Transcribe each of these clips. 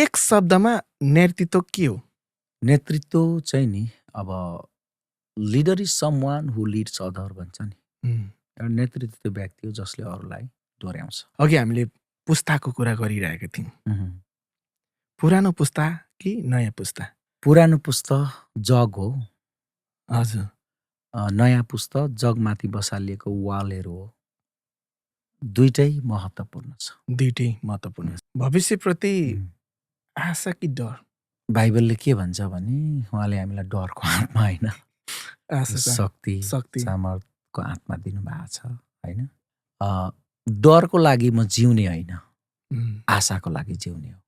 एक शब्दमा नेतृत्व के हो? नेतृत्व चाहिँ नि अब leader is someone who leads other भन्छ नि। एउटा नेतृत्व त्यो व्यक्ति हो जसले अरूलाई डोर्याउँछ। अघि हामीले पुस्ताको कुरा गरिरहेका थियौँ। उहुँ। पुरानो पुस्ता कि नयाँ पुस्ता? पुरानो पुस्ता जग हो। हजुर। नयाँ पुस्ता जगमाथि बसालिएको वालहरू हो। दुईटै महत्त्वपूर्ण छ। दुईटै महत्त्वपूर्ण छ। भविष्यप्रति आशा कि डर? बाइबलले के भन्छ भने उहाँले हामीलाई डरको आत्मा होइन आशा छ। शक्ति शक्ति। सामर्थको आत्मा दिनुभएको छ होइन। डरको लागि म जिउने होइन, आशाको लागि जिउने हो।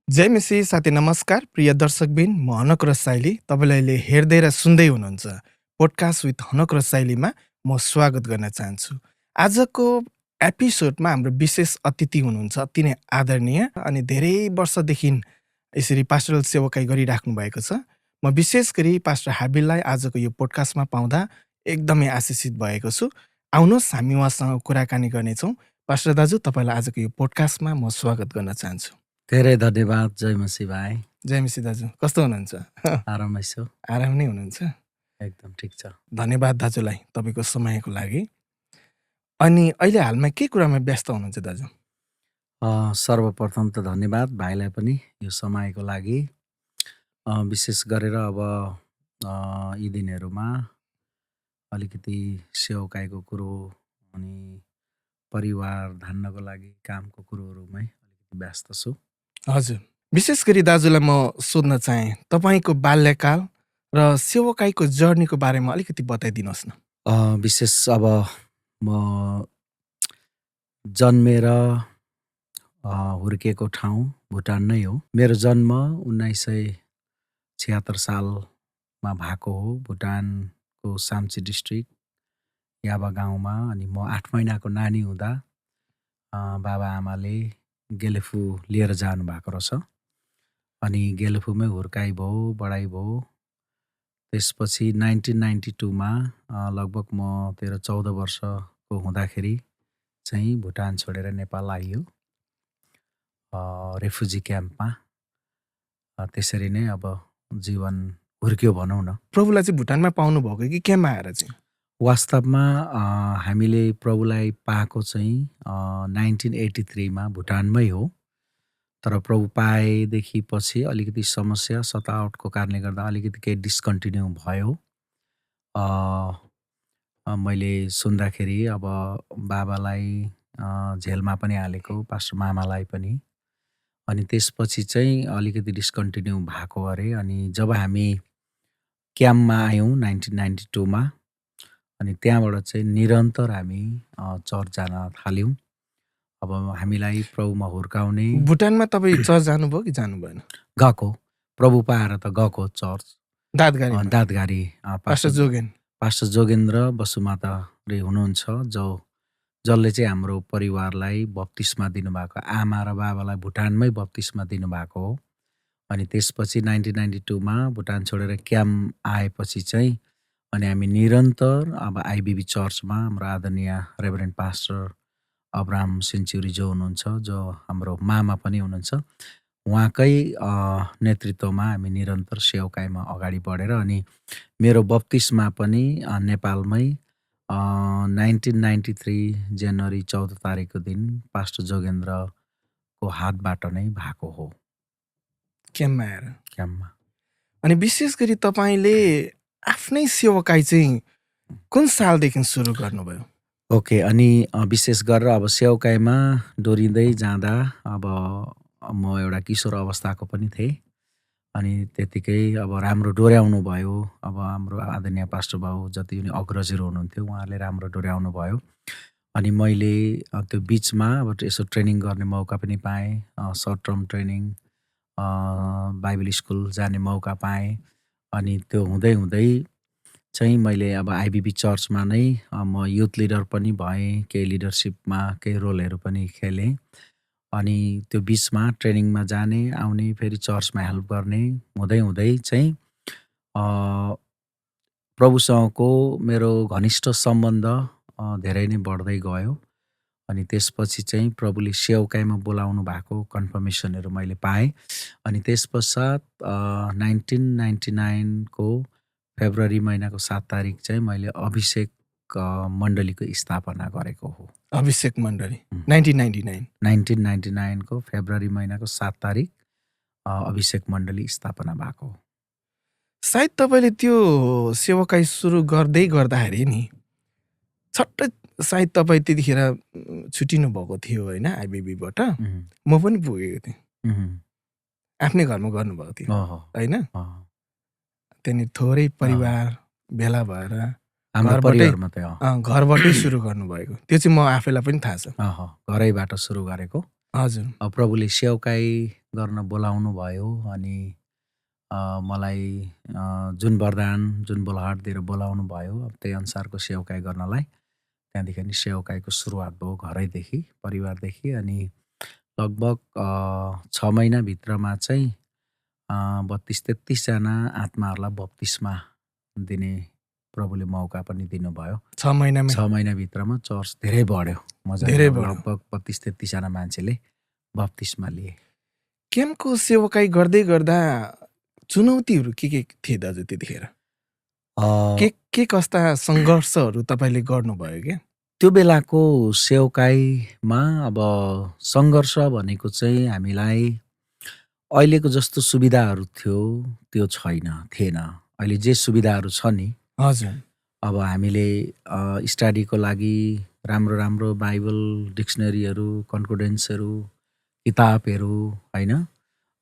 जय मसीह साथी, नमस्कार प्रिय दर्शकबिन, म हनक रसाइली। तपाईँले अहिले हेर्दै र सुन्दै हुनुहुन्छ पोडकास्ट विथ हनक रसाइलीमा म स्वागत गर्न चाहन्छु। आजको एपिसोडमा हाम्रो विशेष अतिथि हुनुहुन्छ, अति नै आदरणीय अनि धेरै वर्षदेखि यसरी पास्टरल सेवकाई गरिराख्नु भएको छ। म विशेष गरी पास्टर हाबिललाई आजको यो पोडकास्टमा पाउँदा एकदमै आशिषित भएको छु। आउनुहोस् हामी उहाँसँग कुराकानी गर्नेछौँ। पास्टर दाजु, तपाईँलाई आजको यो पोडकास्टमा म स्वागत गर्न चाहन्छु। धेरै धन्यवाद। जय मसीह भाइ। जय मसीह दाजु, कस्तो हुनुहुन्छ? आरामै छु। आराम नै हुनुहुन्छ? एकदम ठिक छ। धन्यवाद दाजुलाई तपाईँको समयको लागि। अनि अहिले हालमा के कुरामा व्यस्त हुनुहुन्छ दाजु? सर्वप्रथम त धन्यवाद भाइलाई पनि यो समयको लागि। विशेष गरेर अब यी दिनहरूमा अलिकति सेवकाईको कुरो अनि परिवार धान्नको लागि कामको कुरोहरूमै अलिकति व्यस्त छु। हजुर। विशेष गरी दाजुलाई म सोध्न चाहेँ, तपाईँको बाल्यकाल र सेवकाईको जर्नीको बारेमा अलिकति बताइदिनुहोस् न। विशेष अब म जन्मेर हुर्किएको ठाउँ भुटान नै हो। मेरो जन्म 1976 सालमा भएको हो, भुटानको साम्ची डिस्ट्रिक्ट याबा गाउँमा। अनि म 8 महिनाको नानी हुँदा बाबा आमाले गेलेफु लिएर जानुभएको रहेछ। अनि गेलेफुमै हुर्काइ भयो, बढाइ भयो। त्यसपछि 1992मा लगभग म 13-14 वर्षको हुँदाखेरि चाहिँ भुटान छोडेर नेपाल आइयो, रेफ्युजी क्याम्पमा। त्यसरी नै अब जीवन हुर्क्यो भनौँ न। प्रभुलाई चाहिँ भुटानमा पाउनु भएको कि केमा आएर चाहिँ? वास्तवमा हामीले प्रभुलाई पाएको चाहिँ 1983मा भुटानमै हो। तर प्रभु पाएदेखि पछि अलिकति समस्या सतावटको कारणले गर्दा अलिकति केही डिस्कन्टिन्यू भयो। मैले सुन्दाखेरि अब बाबालाई झेलमा पनि हालेको, पास्टर मामालाई पनि। अनि त्यसपछि चाहिँ अलिकति डिस्कन्टिन्यू भएको अरे। अनि जब हामी क्याम्पमा आयौँ 1992मा, अनि त्यहाँबाट चाहिँ निरन्तर हामी चर्च जान थाल्यौँ। अब हामीलाई प्रभुमा हुर्काउने। भुटानमा तपाईँ चर्च जानुभयो कि जानु भएन? गएको, प्रभु पाएर त गएको चर्च। दादगारी पास्टर जोगेन्द्र बसुमाताले हुनुहुन्छ, जसले चाहिँ हाम्रो परिवारलाई बप्तिस्मा दिनुभएको, आमा र बाबालाई भुटानमै बप्तिस्मा दिनुभएको हो। अनि त्यसपछि 1992मा भुटान छोडेर क्याम्प आएपछि चाहिँ अनि हामी निरन्तर अब आइबिबी चर्चमा हाम्रो आदरणीय रेभरेन्ड पास्टर अब्राहम सेन्चुरी जो हुनुहुन्छ, जो हाम्रो मामा पनि हुनुहुन्छ, उहाँकै नेतृत्वमा हामी निरन्तर सेवकाईमा अगाडि बढेर अनि मेरो बप्तिस्मा पनि नेपालमै 1993 जनवरी 14 तारिकको दिन पास्टर जोगेन्द्रको हातबाट नै भएको हो। क्याम्पमा। अनि विशेष गरी तपाईँले आफ्नै सेवकाई चाहिँ कुन सालदेखि सुरु गर्नुभयो? ओके। अनि विशेष गरेर अब सेवकाईमा डोरिँदै जाँदा अब म एउटा किशोर अवस्थाको पनि थिएँ। अनि त्यतिकै अब राम्रो डोर्याउनु भयो। अब हाम्रो आदरणीय पास्टर बाबु जति पनि अग्रजहरू हुनुहुन्थ्यो, उहाँहरूले राम्रो डोर्याउनु भयो। अनि मैले त्यो बिचमा अब यसो ट्रेनिङ गर्ने मौका पनि पाएँ। Short term training, Bible school जाने मौका पाएँ। अनि त्यो हुँदै हुँदै चाहिँ मैले अब आइबिबी चर्चमा नै म युथ लिडर पनि भएँ, केही लिडरसिपमा केही रोलहरू पनि खेलेँ। अनि त्यो बिचमा ट्रेनिङमा जाने आउने, फेरि चर्चमा हेल्प गर्ने हुँदै हुँदै चाहिँ प्रभुसँगको मेरो घनिष्ठ सम्बन्ध धेरै नै बढ्दै गयो। अनि त्यसपछि चाहिँ प्रभुले सेवकाईमा बोलाउनु भएको कन्फर्मेसनहरू मैले पाएँ। अनि त्यसपश्चात 1999 को फेब्रुअरी महिनाको 7 तारिक चाहिँ मैले अभिषेक मण्डलीको स्थापना गरेको हो। अभिषेक मण्डली 1999 1999 को फेब्रुअरी महिनाको 7 तारिक अभिषेक मण्डली स्थापना भएको हो। सायद तपाईँले त्यो सेवाकाई सुरु गर्दै गर्दाखेरि नि छट्टै सायद तपाईँ त्यतिखेर छुट्टिनु भएको थियो होइन आइबिबीबाट। म पनि पुगेको थिएँ, आफ्नै घरमा गर्नुभएको थियो होइन। त्यहाँनिर थोरै परिवार भेला भएर घरबाटै सुरु गर्नुभएको, त्यो चाहिँ म आफैलाई पनि थाहा छ। घरैबाट सुरु गरेको। हजुर। प्रभुले सेवकाई गर्न बोलाउनु भयो। अनि मलाई जुन वरदान जुन बोलाहट दिएर बोलाउनु भयो, अब त्यही अनुसारको सेवकाई गर्नलाई त्यहाँदेखि नि सेवकाईको सुरुवात भयो घरैदेखि, परिवारदेखि। अनि लगभग 6 महिनाभित्रमा चाहिँ 32-33 जना आत्माहरूलाई बप्तिस्मा दिने प्रभुले मौका पनि दिनुभयो। 6 महिनाभित्रमा चर्च धेरै बढ्यो, धेरै बढ्यो। लगभग 32-33 जना मान्छेले बप्तिस्मा लिए। क्याम्पको सेवाकाई गर्दै गर्दा चुनौतीहरू के थिए दाजु त्यतिखेर? के कस्ता सङ्घर्षहरू तपाईँले गर्नुभयो क्या? त्यो बेलाको सेवकाईमा अब सङ्घर्ष भनेको चाहिँ हामीलाई अहिलेको जस्तो सुविधाहरू थियो त्यो थिएन। अहिले जे सुविधाहरू छ नि, हजुर, अब हामीले स्टडीको लागि राम्रो राम्रो बाइबल डिक्सनरीहरू, कन्कोडेन्सहरू, किताबहरू होइन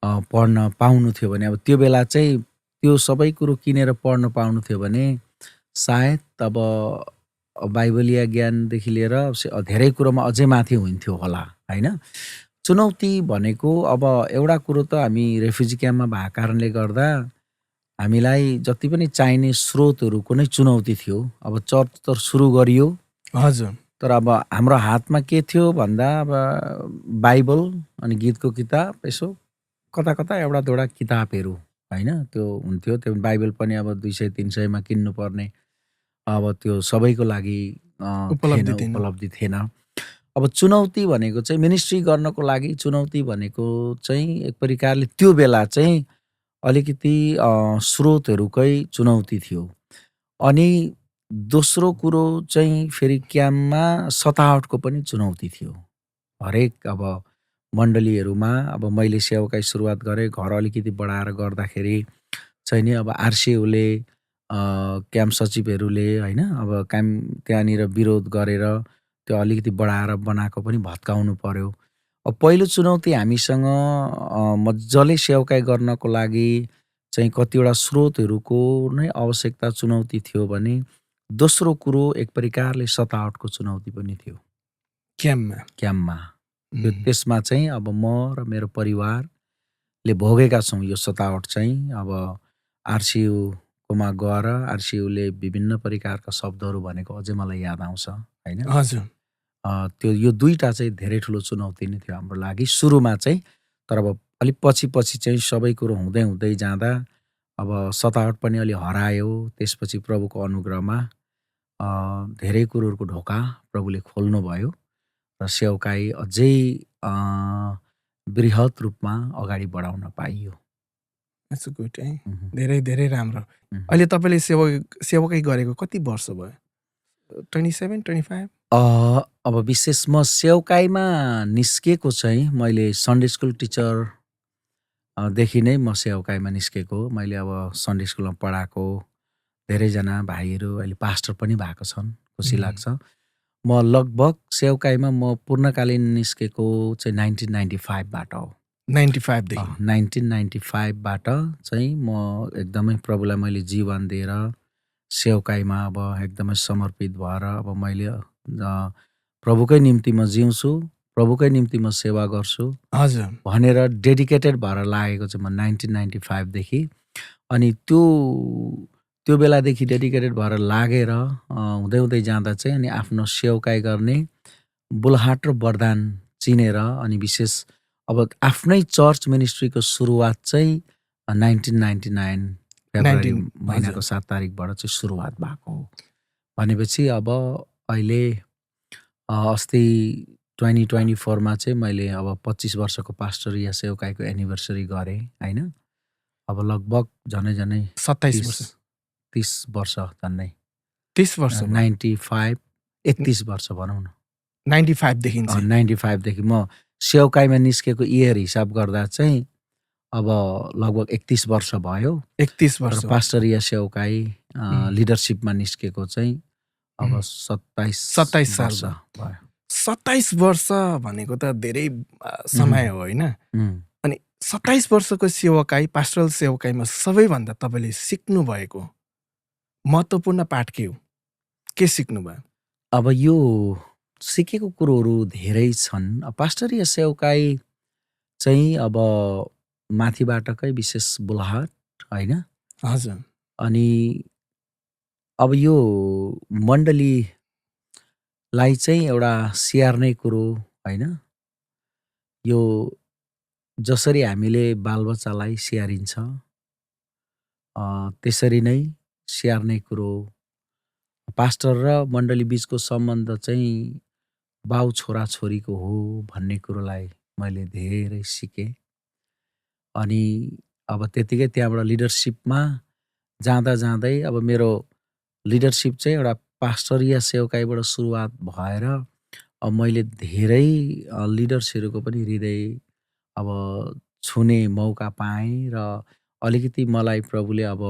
पढ्न पाउनु थियो भने, अब त्यो बेला चाहिँ त्यो सबै कुरो किनेर पढ्न पाउनु थियो भने सायद अब बाइबलीय ज्ञानदेखि लिएर धेरै कुरोमा अझै माथि हुन्थ्यो होला होइन। चुनौती भनेको अब एउटा कुरो त हामी रेफ्युजी क्याम्पमा भएको कारणले गर्दा हामीलाई जति पनि चाहिने स्रोतहरूको नै चुनौती थियो। अब चर्च त सुरु गरियो, हजुर, तर अब हाम्रो हातमा के थियो भन्दा अब बाइबल अनि गीतको किताब, यसो कता कता एउटा दुईवटा किताबहरू होइन त्यो हुन्थ्यो। त्यो बाइबल पनि अब 200-300 किन्नुपर्ने, अब त्यो सबैको लागि उपलब्धि थिएन। अब चुनौती भनेको चाहिँ मिनिस्ट्री गर्नको लागि चुनौती भनेको चाहिँ एक प्रकारले त्यो बेला चाहिँ अलिकति स्रोतहरूकै चुनौती थियो। अनि दोस्रो कुरो चाहिँ फेरि क्याम्पमा सतावटको पनि चुनौती थियो। हरेक अब मण्डलीहरूमा अब मैले सेवाकाई सुरुवात गरेँ, घर अलिकति बढाएर गर्दाखेरि चाहिँ नि अब आरसिओले क्याम्प सचिवहरूले होइन अब त्यहाँनिर विरोध गरेर त्यो अलिकति बढाएर बनाएको पनि भत्काउनु पर्यो। अब पहिलो चुनौती हामीसँग मजाले सेवाकाई गर्नको लागि चाहिँ कतिवटा स्रोतहरूको नै आवश्यकता चुनौती थियो भने, दोस्रो कुरो एक प्रकारले सतावटको चुनौती पनि थियो क्याम्पमा। त्यसमा चाहिँ अब म र मेरो परिवारले भोगेका छौँ यो सतावट चाहिँ। अब आरसिओकोमा गएर आरसिओले विभिन्न प्रकारका शब्दहरू भनेको अझै मलाई याद आउँछ होइन। हजुर, त्यो यो दुईटा चाहिँ धेरै ठुलो चुनौती नै थियो हाम्रो लागि सुरुमा चाहिँ। तर अब अलिक पछि चाहिँ सबै कुरो हुँदै हुँदै जाँदा अब सतावट पनि अलि हरायो। त्यसपछि प्रभुको अनुग्रहमा धेरै कुरोहरूको ढोका प्रभुले खोल्नु भयो र सेवकाई अझै बृहत रूपमा अगाडि बढाउन पाइयो। That's good, है। धेरै धेरै राम्रो। अहिले तपाईँले सेवाकाई गरेको कति वर्ष भयो? 27-25? अब विशेष म सेवकाईमा निस्केको चाहिँ मैले सन्डे स्कुल टिचर देखि नै म सेवकाईमा निस्केको। मैले अब सन्डे स्कुलमा पढाएको धेरैजना भाइहरू अहिले पास्टर पनि भएको छन्, खुसी लाग्छ। म लगभग सेवकाईमा म पूर्णकालीन निस्केको चाहिँ 1995 बाट हो। 1995 बाट चाहिँ म एकदमै प्रभुलाई मैले जीवन दिएर सेवकाईमा अब एकदमै समर्पित भएर अब मैले प्रभुकै निम्ति म जिउँछु, प्रभुकै निम्ति म सेवा गर्छु हजुर भनेर डेडिकेटेड भएर लागेको चाहिँ म 1995 देखि। अनि त्यो बेलादेखि डेडिकेटेड भएर लागेर हुँदै हुँदै जाँदा चाहिँ अनि आफ्नो सेवकाई गर्ने बुलहाट र वरदान चिनेर अनि विशेष अब आफ्नै चर्च मिनिस्ट्रीको सुरुवात चाहिँ 1999 फेब्रुअरी महिनाको 7 तारिकबाट चाहिँ सुरुवात भएको हो। भनेपछि अब अहिले अस्ति 2024 मा चाहिँ मैले अब 25 वर्षको पास्टरीय सेवकाईको एनिभर्सरी गरेँ होइन। अब लगभग झनै 27 वर्ष 30 वर्ष झन्नै 30 वर्ष भयो 95 31 वर्ष भनौँ न 95 देखि चाहिँ 95 देखि म सेवकाईमा निस्केको इयर हिसाब गर्दा चाहिँ अब लगभग 31 वर्ष भयो। 31 वर्ष तर पास्टरीय सेवकाई लिडरसिपमा निस्केको चाहिँ अब 27 साल वर्ष भयो। 27 वर्ष भनेको त धेरै समय हो होइन। अनि 27 वर्षको सेवकाई पास्टरल सेवकाईमा सबैभन्दा तपाईँले सिक्नु भएको महत्त्वपूर्ण पाठ के हो? के सिक्नुभयो? अब यो सिकेको कुरोहरू धेरै छन्। पास्टरीय सेवकाई चाहिँ अब माथिबाटकै विशेष बोलाहट होइन। हजुर अनि अब यो मण्डलीलाई चाहिँ एउटा स्याहार्ने कुरो होइन। यो जसरी हामीले बालबच्चालाई स्याहारिन्छ त्यसरी नै स्याहार्ने कुरो। पास्टर र मण्डली बिचको सम्बन्ध चाहिँ बाउ छोरा छोरीको हो भन्ने कुरोलाई मैले धेरै सिकेँ। अनि अब त्यतिकै त्यहाँबाट लिडरसिपमा जाँदै अब मेरो लिडरसिप चाहिँ एउटा पास्टरीय सेवकाईबाट सुरुवात भएर अब मैले धेरै लिडर्सहरूको पनि हृदय अब छुने मौका पाएँ र अलिकति मलाई प्रभुले अब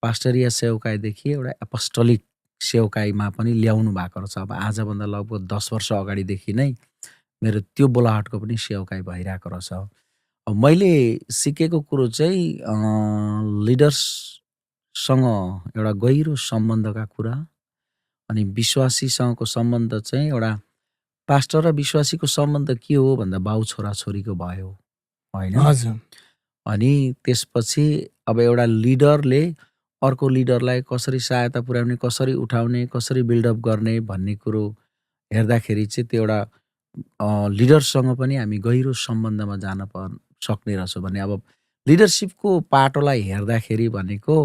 पास्टरीय सेवकाईदेखि एउटा एपोस्टोलिक सेवकाईमा पनि ल्याउनु भएको रहेछ। अब आजभन्दा लगभग 10 वर्ष अगाडिदेखि नै मेरो त्यो बोलाहटको पनि सेवकाई भइरहेको रहेछ। अब मैले सिकेको कुरो चाहिँ लिडर्ससँग एउटा गहिरो सम्बन्धका कुरा अनि विश्वासीसँगको सम्बन्ध चाहिँ एउटा पास्टर र विश्वासीको सम्बन्ध के हो भन्दा बाउ छोरा छोरीको भयो होइन। हजुर अनि त्यसपछि अब एउटा लिडरले अर्को लिडरलाई कसरी सहायता पुर्याउने, कसरी उठाउने, कसरी बिल्डअप गर्ने भन्ने कुरो हेर्दाखेरि चाहिँ त्यो एउटा लिडरसँग पनि हामी गहिरो सम्बन्धमा जान सक्ने रहेछौँ भने अब लिडरसिपको पाटोलाई हेर्दाखेरि भनेको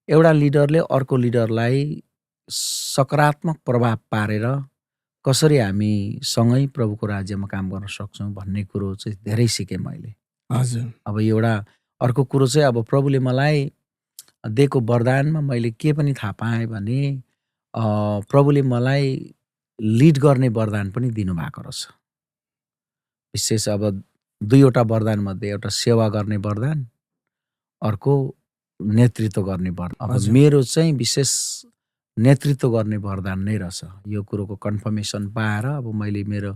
एउटा लिडरले अर्को लिडरलाई सकारात्मक प्रभाव पारेर कसरी हामी सँगै प्रभुको राज्यमा काम गर्न सक्छौँ भन्ने कुरो चाहिँ धेरै सिकेँ मैले। हजुर अब एउटा अर्को कुरो चाहिँ अब प्रभुले मलाई दिएको वरदानमा मैले के पनि थाहा पाएँ भने प्रभुले मलाई लिड गर्ने वरदान पनि दिनुभएको रहेछ। विशेष अब 2वटा वरदान मध्ये एउटा सेवा गर्ने वरदान, अर्को नेतृत्व गर्ने वरदान। अब मेरो चाहिँ विशेष नेतृत्व गर्ने वरदान नै रहेछ। यो कुरोको कन्फर्मेसन पाएर अब मैले मेरो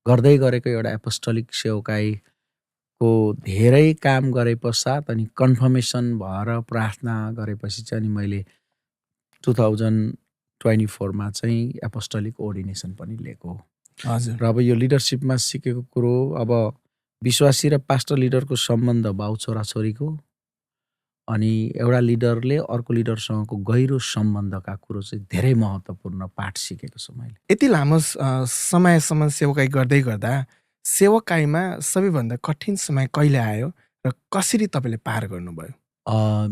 गर्दै गरेको एउटा एपोस्टोलिक सेवकाईको धेरै काम गरे पश्चात अनि कन्फर्मेसन भएर प्रार्थना गरेपछि चाहिँ अनि मैले 2024 मा चाहिँ एपोस्टोलिक ओर्डिनेसन पनि लिएको। हजुर र अब यो लिडरसिपमा सिकेको कुरो अब विश्वासी र पास्टर लिडरको सम्बन्ध बाउ छोरा छोरीको अनि एउटा लिडरले अर्को लिडरसँगको गहिरो सम्बन्धका कुरो चाहिँ धेरै महत्त्वपूर्ण पाठ सिकेको छु मैले। यति लामो समयसम्म सेवकाई गर्दै गर्दा सेवकाईमा सबैभन्दा कठिन समय कहिले आयो र कसरी तपाईँले पार गर्नुभयो?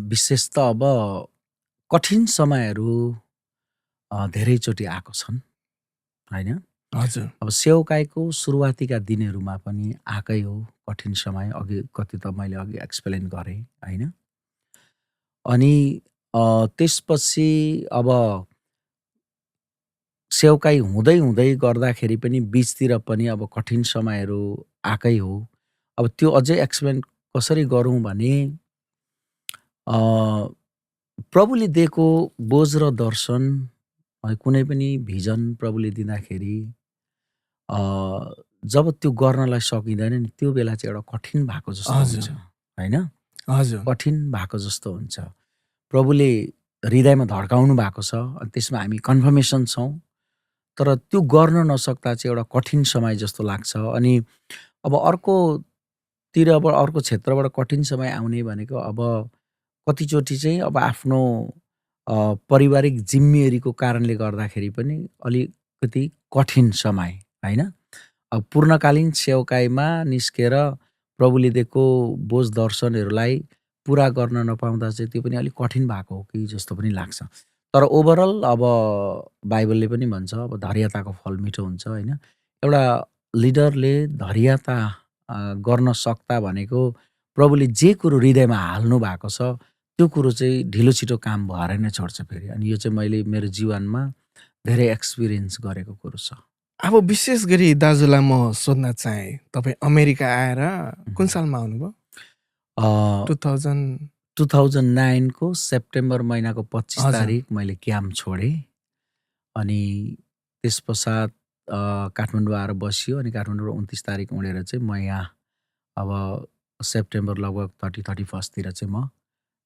विशेष त अब कठिन समयहरू धेरैचोटि आएको छन् होइन। हजुर अब सेवकाईको सुरुवातीका दिनहरूमा पनि आएकै हो कठिन समय। अघि कति त मैले अघि एक्सप्लेन गरेँ होइन। अनि त्यसपछि अब सेवकाई हुँदै गर्दाखेरि पनि बिचतिर पनि अब कठिन समयहरू आएकै हो। अब त्यो अझै एक्सप्लेन कसरी गरौँ भने प्रभुले दिएको बोझ र दर्शन कुनै पनि भिजन प्रभुले दिँदाखेरि जब त्यो गर्नलाई सकिँदैन नि त्यो बेला चाहिँ एउटा कठिन भएको जस्तो हुन्छ होइन। हजुर कठिन भएको जस्तो हुन्छ। प्रभुले हृदयमा धड्काउनु भएको छ अनि त्यसमा हामी कन्फर्मेसन छौँ तर त्यो गर्न नसक्दा चाहिँ एउटा कठिन समय जस्तो लाग्छ। अनि अब अर्कोतिरबाट अर्को क्षेत्रबाट कठिन समय आउने भनेको अब कतिचोटि चाहिँ अब आफ्नो पारिवारिक जिम्मेवारीको कारणले गर्दाखेरि पनि अलिकति कठिन समय होइन। अब पूर्णकालीन सेवकाईमा निस्केर प्रभुले दिएको बोझ दर्शनहरूलाई पुरा गर्न नपाउँदा चाहिँ त्यो पनि अलिक कठिन भएको हो कि जस्तो पनि लाग्छ। तर ओभरअल अब बाइबलले पनि भन्छ अब धैर्यताको फल मिठो हुन्छ होइन। एउटा लिडरले धैर्यता गर्न सक्दा भनेको प्रभुले जे कुरो हृदयमा हाल्नु भएको छ त्यो कुरो चाहिँ ढिलो छिटो काम भएर नै छोड्छ फेरि। अनि यो चाहिँ मैले मेरो जीवनमा धेरै एक्सपिरियन्स गरेको कुरो छ। अब विशेष गरी दाजुलाई म सोध्न चाहेँ, तपाईँ अमेरिका आएर कुन सालमा आउनुभयो? अ, 2000 2009 को सेप्टेम्बर महिनाको 25 हजुर। तारिक मैले क्याम्प छोडेँ। अनि त्यस पश्चात काठमाडौँ आएर बसियो। अनि काठमाडौँबाट 29 तारिक उडेर चाहिँ म यहाँ अब सेप्टेम्बर लगभग 31 तिर चाहिँ म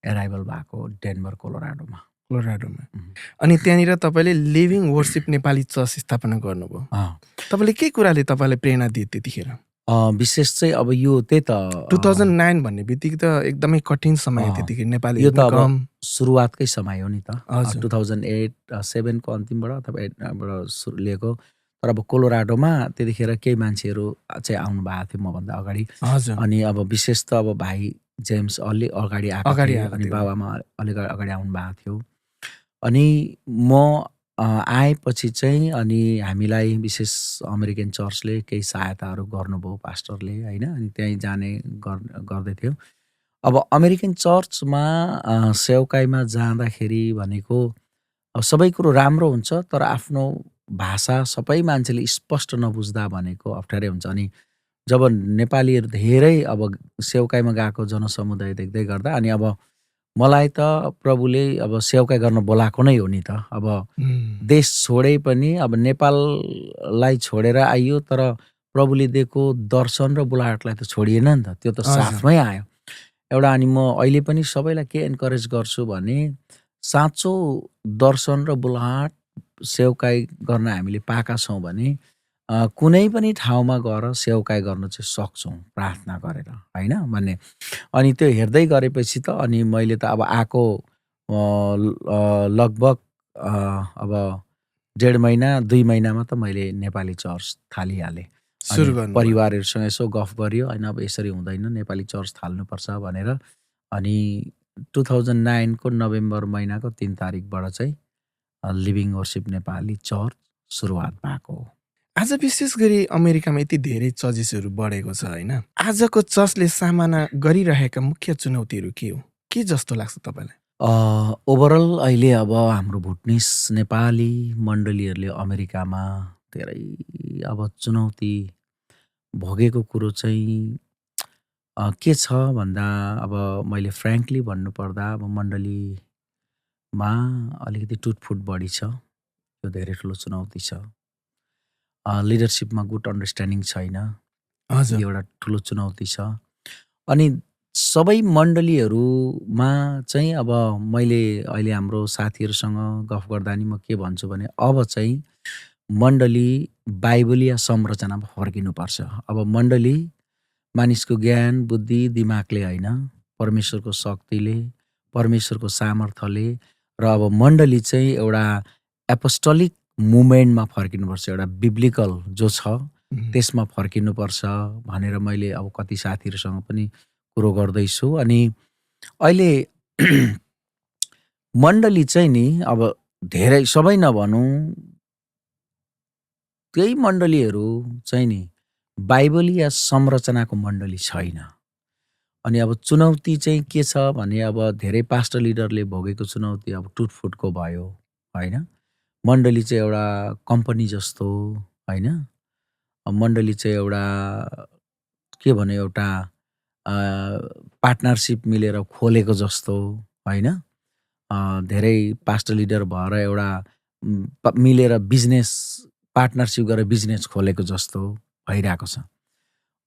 एराइभल भएको डेनभर कोलोराडोमा। कोलोराडोमा। उम्, अनि त्यहाँनिर तपाईँले लिभिङ वर्सिप नेपाली चर्च स्थापना गर्नुभयो। अँ, तपाईँले के कुराले तपाईँलाई प्रेरणा दियो त्यतिखेर? विशेष चाहिँ अब यो त्यही त 2009 भन्ने बित्तिकै त एकदमै कठिन समय अँ, त्यतिखेर यो नेपालीहरू त पनि अब कम। सुरुवातकै समय हो नि त। हजुर। 2008-7 को अन्तिमबाट अथवा 8बाट लिएको। तर अब कोलोराडोमा त्यतिखेर केही मान्छेहरू चाहिँ आउनु भएको थियो मभन्दा अगाडि। हजुर। अनि अब विशेष त अब भाइ जेम्स अलि अगाडि आएको अगाडि थिए। आएको अनि थियो। बाबामा अलिक अगाडि आउनु भएको थियो। अनि म आएपछि चाहिँ अनि हामीलाई विशेष अमेरिकन चर्चले केही सहायताहरू गर्नुभयो पास्टरले होइन। अनि त्यहीँ जाने गर्दै थियो। अब अमेरिकन चर्चमा सेवकाईमा जाँदाखेरि भनेको सबै कुरो राम्रो हुन्छ तर आफ्नो भाषा सबै मान्छेले स्पष्ट नबुझ्दा भनेको अप्ठ्यारै हुन्छ। अनि जब नेपालीहरू धेरै अब सेवकाईमा गएको जनसमुदाय देख्दै गर्दा अनि अब मलाई त प्रभुले अब सेवकाई गर्न बोलाएको नै हो नि त। अब देश छोडे पनि अब नेपाललाई छोडेर आइयो तर प्रभुले दिएको दर्शन र बुलाहटलाई त छोडिएन नि त, त्यो त हजुर। साथमै आयो एउटा। अनि म अहिले पनि सबैलाई के एन्करेज गर्छु भने साँचो दर्शन र बुलाहट सेवकाई गर्न हामीले पाएका छौँ भने कुनै पनि ठाउँमा गएर सेवकाई गर्न चाहिँ सक्छौँ प्रार्थना गरेर होइन भन्ने। अनि त्यो हेर्दै गरेपछि त अनि मैले त अब आएको लगभग अब 1.5 महिना 2 महिनामा त मैले नेपाली चर्च थालिहालेँ। सुरु अनि गर्नुभयो। परिवारहरूसँग यसो गफ गरियो होइन अब यसरी हुँदैन नेपाली चर्च थाल्नुपर्छ भनेर। अनि 2009 को नोभेम्बर महिनाको 3 तारिकबाट चाहिँ लिभिङ वर्सिप नेपाली चर्च सुरुवात भएको हो। आज विशेष गरी अमेरिकामा यति धेरै चर्चेसहरू बढेको छ होइन। आजको चर्चले सामना गरिरहेका मुख्य चुनौतीहरू के हो? के जस्तो लाग्छ तपाईँलाई? ओभरअल अहिले अब हाम्रो भुटनिस नेपाली मण्डलीहरूले अमेरिकामा धेरै अब चुनौती भोगेको कुरो चाहिँ के छ भन्दा अब मैले फ्र्याङ्कली भन्नुपर्दा अब मण्डलीमा अलिकति टुटफुट बढी छ। यो धेरै ठुलो चुनौती छ। लिडरसिपमा गुड अन्डरस्ट्यान्डिङ छैन। हजुर। यो एउटा ठुलो चुनौती छ। अनि सबै मण्डलीहरूमा चाहिँ अब मैले अहिले हाम्रो साथीहरूसँग गफ गर्दा नि म के भन्छु भने अब चाहिँ मण्डली बाइबलीय संरचनामा फर्किनुपर्छ। अब मण्डली मानिसको ज्ञान बुद्धि दिमागले होइन परमेश्वरको शक्तिले परमेश्वरको सामर्थ्यले र अब मण्डली चाहिँ एउटा एपोस्टोलिक मुभमेन्टमा फर्किनुपर्छ। एउटा बिब्लिकल जो छ त्यसमा फर्किनुपर्छ भनेर मैले अब कति साथीहरूसँग पनि कुरो गर्दैछु। अनि अहिले मण्डली चाहिँ नि अब धेरै सबै नभनौँ त्यही मण्डलीहरू चाहिँ नि बाइबलीय संरचनाको मण्डली छैन। अनि अब चुनौती चाहिँ के छ भने अब धेरै पास्टर लिडरले भोगेको चुनौती अब टुटफुटको भयो होइन। मण्डली चाहिँ एउटा कम्पनी जस्तो होइन। मण्डली चाहिँ एउटा के भने एउटा पार्टनरसिप मिलेर खोलेको जस्तो होइन। धेरै पास्टर लिडर भएर एउटा मिलेर बिजनेस पार्टनरसिप गरेर बिजनेस खोलेको जस्तो भइरहेको छ।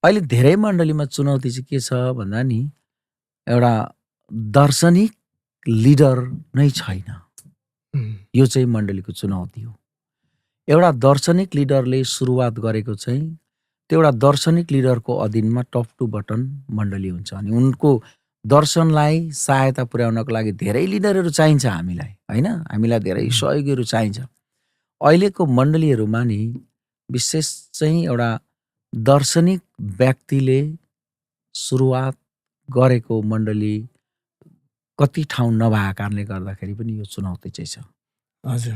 अहिले धेरै मण्डलीमा चुनौती चाहिँ के छ भन्दा नि एउटा दार्शनिक लिडर नै छैन। यो चाहिँ मण्डलीको चुनौती हो। एउटा दार्शनिक लिडरले सुरुवात गरेको चाहिँ त्यो एउटा दार्शनिक लिडरको अधीनमा टप टु बटन मण्डली हुन्छ। अनि उनको दर्शनलाई सहायता पुर्याउनको लागि धेरै लिडरहरू चाहिन्छ हामीलाई होइन। हामीलाई धेरै सहयोगीहरू चाहिन्छ। अहिलेको मण्डलीहरूमा नि विशेष चाहिँ एउटा दार्शनिक व्यक्तिले सुरुवात गरेको मण्डली कति ठाउँ नभएको कारणले गर्दाखेरि पनि यो चुनौती चाहिँ छ। हजुर,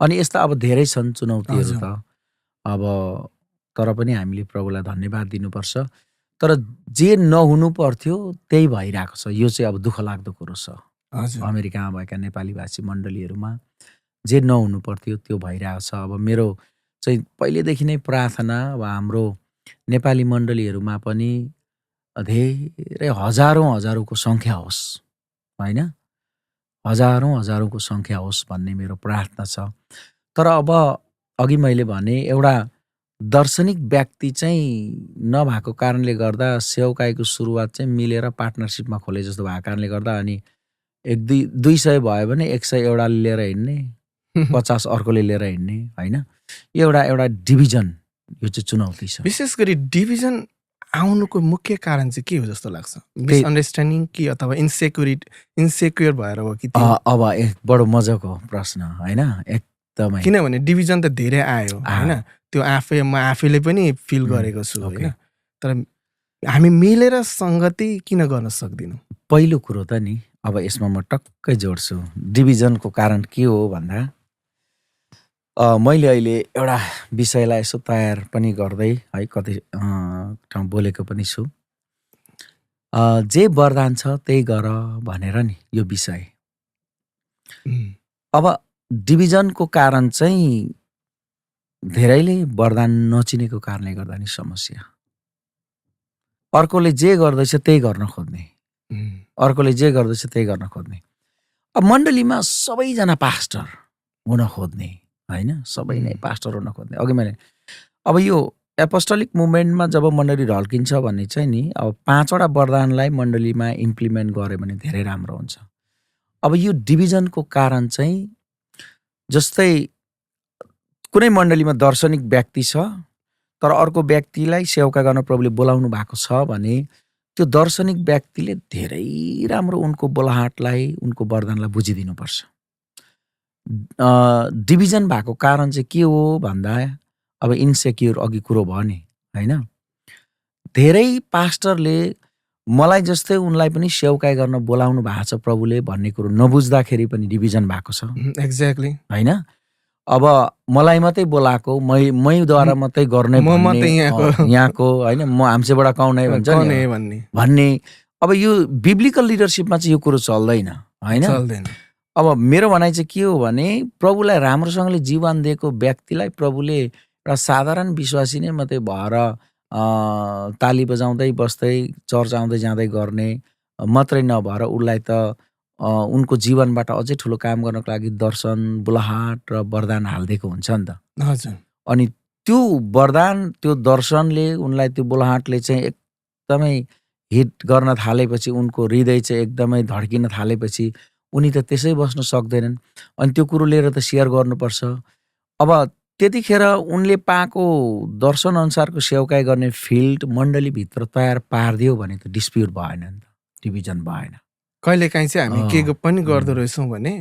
अनि यस्ता अब धेरै छन् चुनौतीहरू हजुर, त। अब तर पनि हामीले प्रभुलाई धन्यवाद दिनुपर्छ। तर जे नहुनु पर्थ्यो त्यही भइरहेको छ। यो चाहिँ अब दुःख लाग्दो कुरो छ। हजुर, अमेरिकामा भएका नेपाली भाषी मण्डलीहरूमा जे नहुनु पर्थ्यो त्यो भइरहेको छ। अब मेरो चाहिँ पहिलेदेखि नै प्रार्थना अब हाम्रो नेपाली मण्डलीहरूमा पनि धेरै हजारौँको सङ्ख्या होस्, होइन? हजारौँको सङ्ख्या होस् भन्ने मेरो प्रार्थना छ। तर अब अघि मैले भने एउटा दार्शनिक व्यक्ति चाहिँ नभएको कारणले गर्दा सेवाकाईको सुरुवात चाहिँ मिलेर पार्टनरसिपमा खोले जस्तो भएको कारणले गर्दा अनि 200 भयो भने 100 एउटाले लिएर हिँड्ने, 50 अर्कोले लिएर हिँड्ने, होइन? यो एउटा डिभिजन, यो चाहिँ चुनौती छ। विशेष गरी डिभिजन आउनुको मुख्य कारण चाहिँ के हो जस्तो लाग्छ? मिसअन्डरस्ट्यान्डिङ कि अथवा इन्सेक्युर भएर हो कि अब एक बडो मजाको प्रश्न, होइन? एकदमै। किनभने डिभिजन त धेरै आयो, होइन? त्यो म आफैले पनि फिल गरेको छु, होइन? तर हामी मिलेर सङ्गति किन गर्न सक्दैनौँ? पहिलो कुरो त नि अब यसमा म टक्कै जोड्छु। डिभिजनको कारण के हो भन्दा मैले अहिले एउटा विषयलाई यसो तयार पनि गर्दै है कतै ठाउँ बोलेको पनि छु। जे वरदान छ त्यही गर भनेर नि यो विषय। अब डिभिजनको कारण चाहिँ धेरैले वरदान नचिनेको कारणले गर्दा नि समस्या। अर्कोले जे गर्दैछ त्यही गर्न खोज्ने, अर्कोले जे गर्दैछ त्यही गर्न खोज्ने। अब मण्डलीमा सबैजना पास्टर हुन खोज्ने, होइन? सबै नै पास्टर हुन खोज्ने। अघि मैले अब यो एपोस्टोलिक मुभमेन्टमा जब मण्डली ढल्किन्छ भन्ने चाहिँ नि अब 5वटा वरदानलाई मण्डलीमा इम्प्लिमेन्ट गऱ्यो भने धेरै राम्रो हुन्छ। अब यो डिभिजनको कारण चाहिँ जस्तै कुनै मण्डलीमा दार्शनिक व्यक्ति छ तर अर्को व्यक्तिलाई सेवका गर्न प्रभुले बोलाउनु भएको छ भने त्यो दार्शनिक व्यक्तिले धेरै राम्रो उनको बोलाहाटलाई, उनको वरदानलाई बुझिदिनुपर्छ। डिभिजन भएको कारण चाहिँ के हो भन्दा अब इन्सेक्युर अघि कुरो भयो नि, होइन? धेरै पास्टरले मलाई जस्तै उनलाई पनि सेवकाई गर्न बोलाउनु भएको छ प्रभुले भन्ने कुरो नबुझ्दाखेरि पनि डिभिजन भएको छ। एक्ज्याक्टली, होइन? अब मलाई मात्रै बोलाएको, मैद्वारा मात्रै गर्ने यहाँको, होइन? म हामीसेबाट कौन है भन्छ नि भन्ने। अब यो बिब्लिकल लिडरसिपमा चाहिँ यो कुरो चल्दैन, होइन? अब मेरो भनाइ चाहिँ के हो भने प्रभुलाई राम्रोसँगले जीवन दिएको व्यक्तिलाई प्रभुले एउटा साधारण विश्वासी नै मात्रै भएर ताली बजाउँदै बस्दै चर्च आउँदै जाँदै गर्ने मात्रै नभएर उसलाई त उनको जीवनबाट अझै ठुलो काम गर्नको लागि दर्शन, बुलाहाट र वरदान हालिदिएको हुन्छ नि त। हजुर। अनि त्यो वरदान, त्यो दर्शनले उनलाई, त्यो बुलाहाटले चाहिँ एकदमै हिट गर्न थालेपछि, उनको हृदय चाहिँ एकदमै धड्किन थालेपछि उनी त त्यसै बस्न सक्दैनन्। अनि त्यो कुरो लिएर त सेयर गर्नुपर्छ। अब त्यतिखेर उनले पाएको दर्शन अनुसारको सेवकाई गर्ने फिल्ड मण्डलीभित्र तयार पारिदियो भने त डिस्प्युट भएन नि त, डिभिजन भएन। कहिलेकाहीँ चाहिँ हामी के पनि गर्दो रहेछौँ भने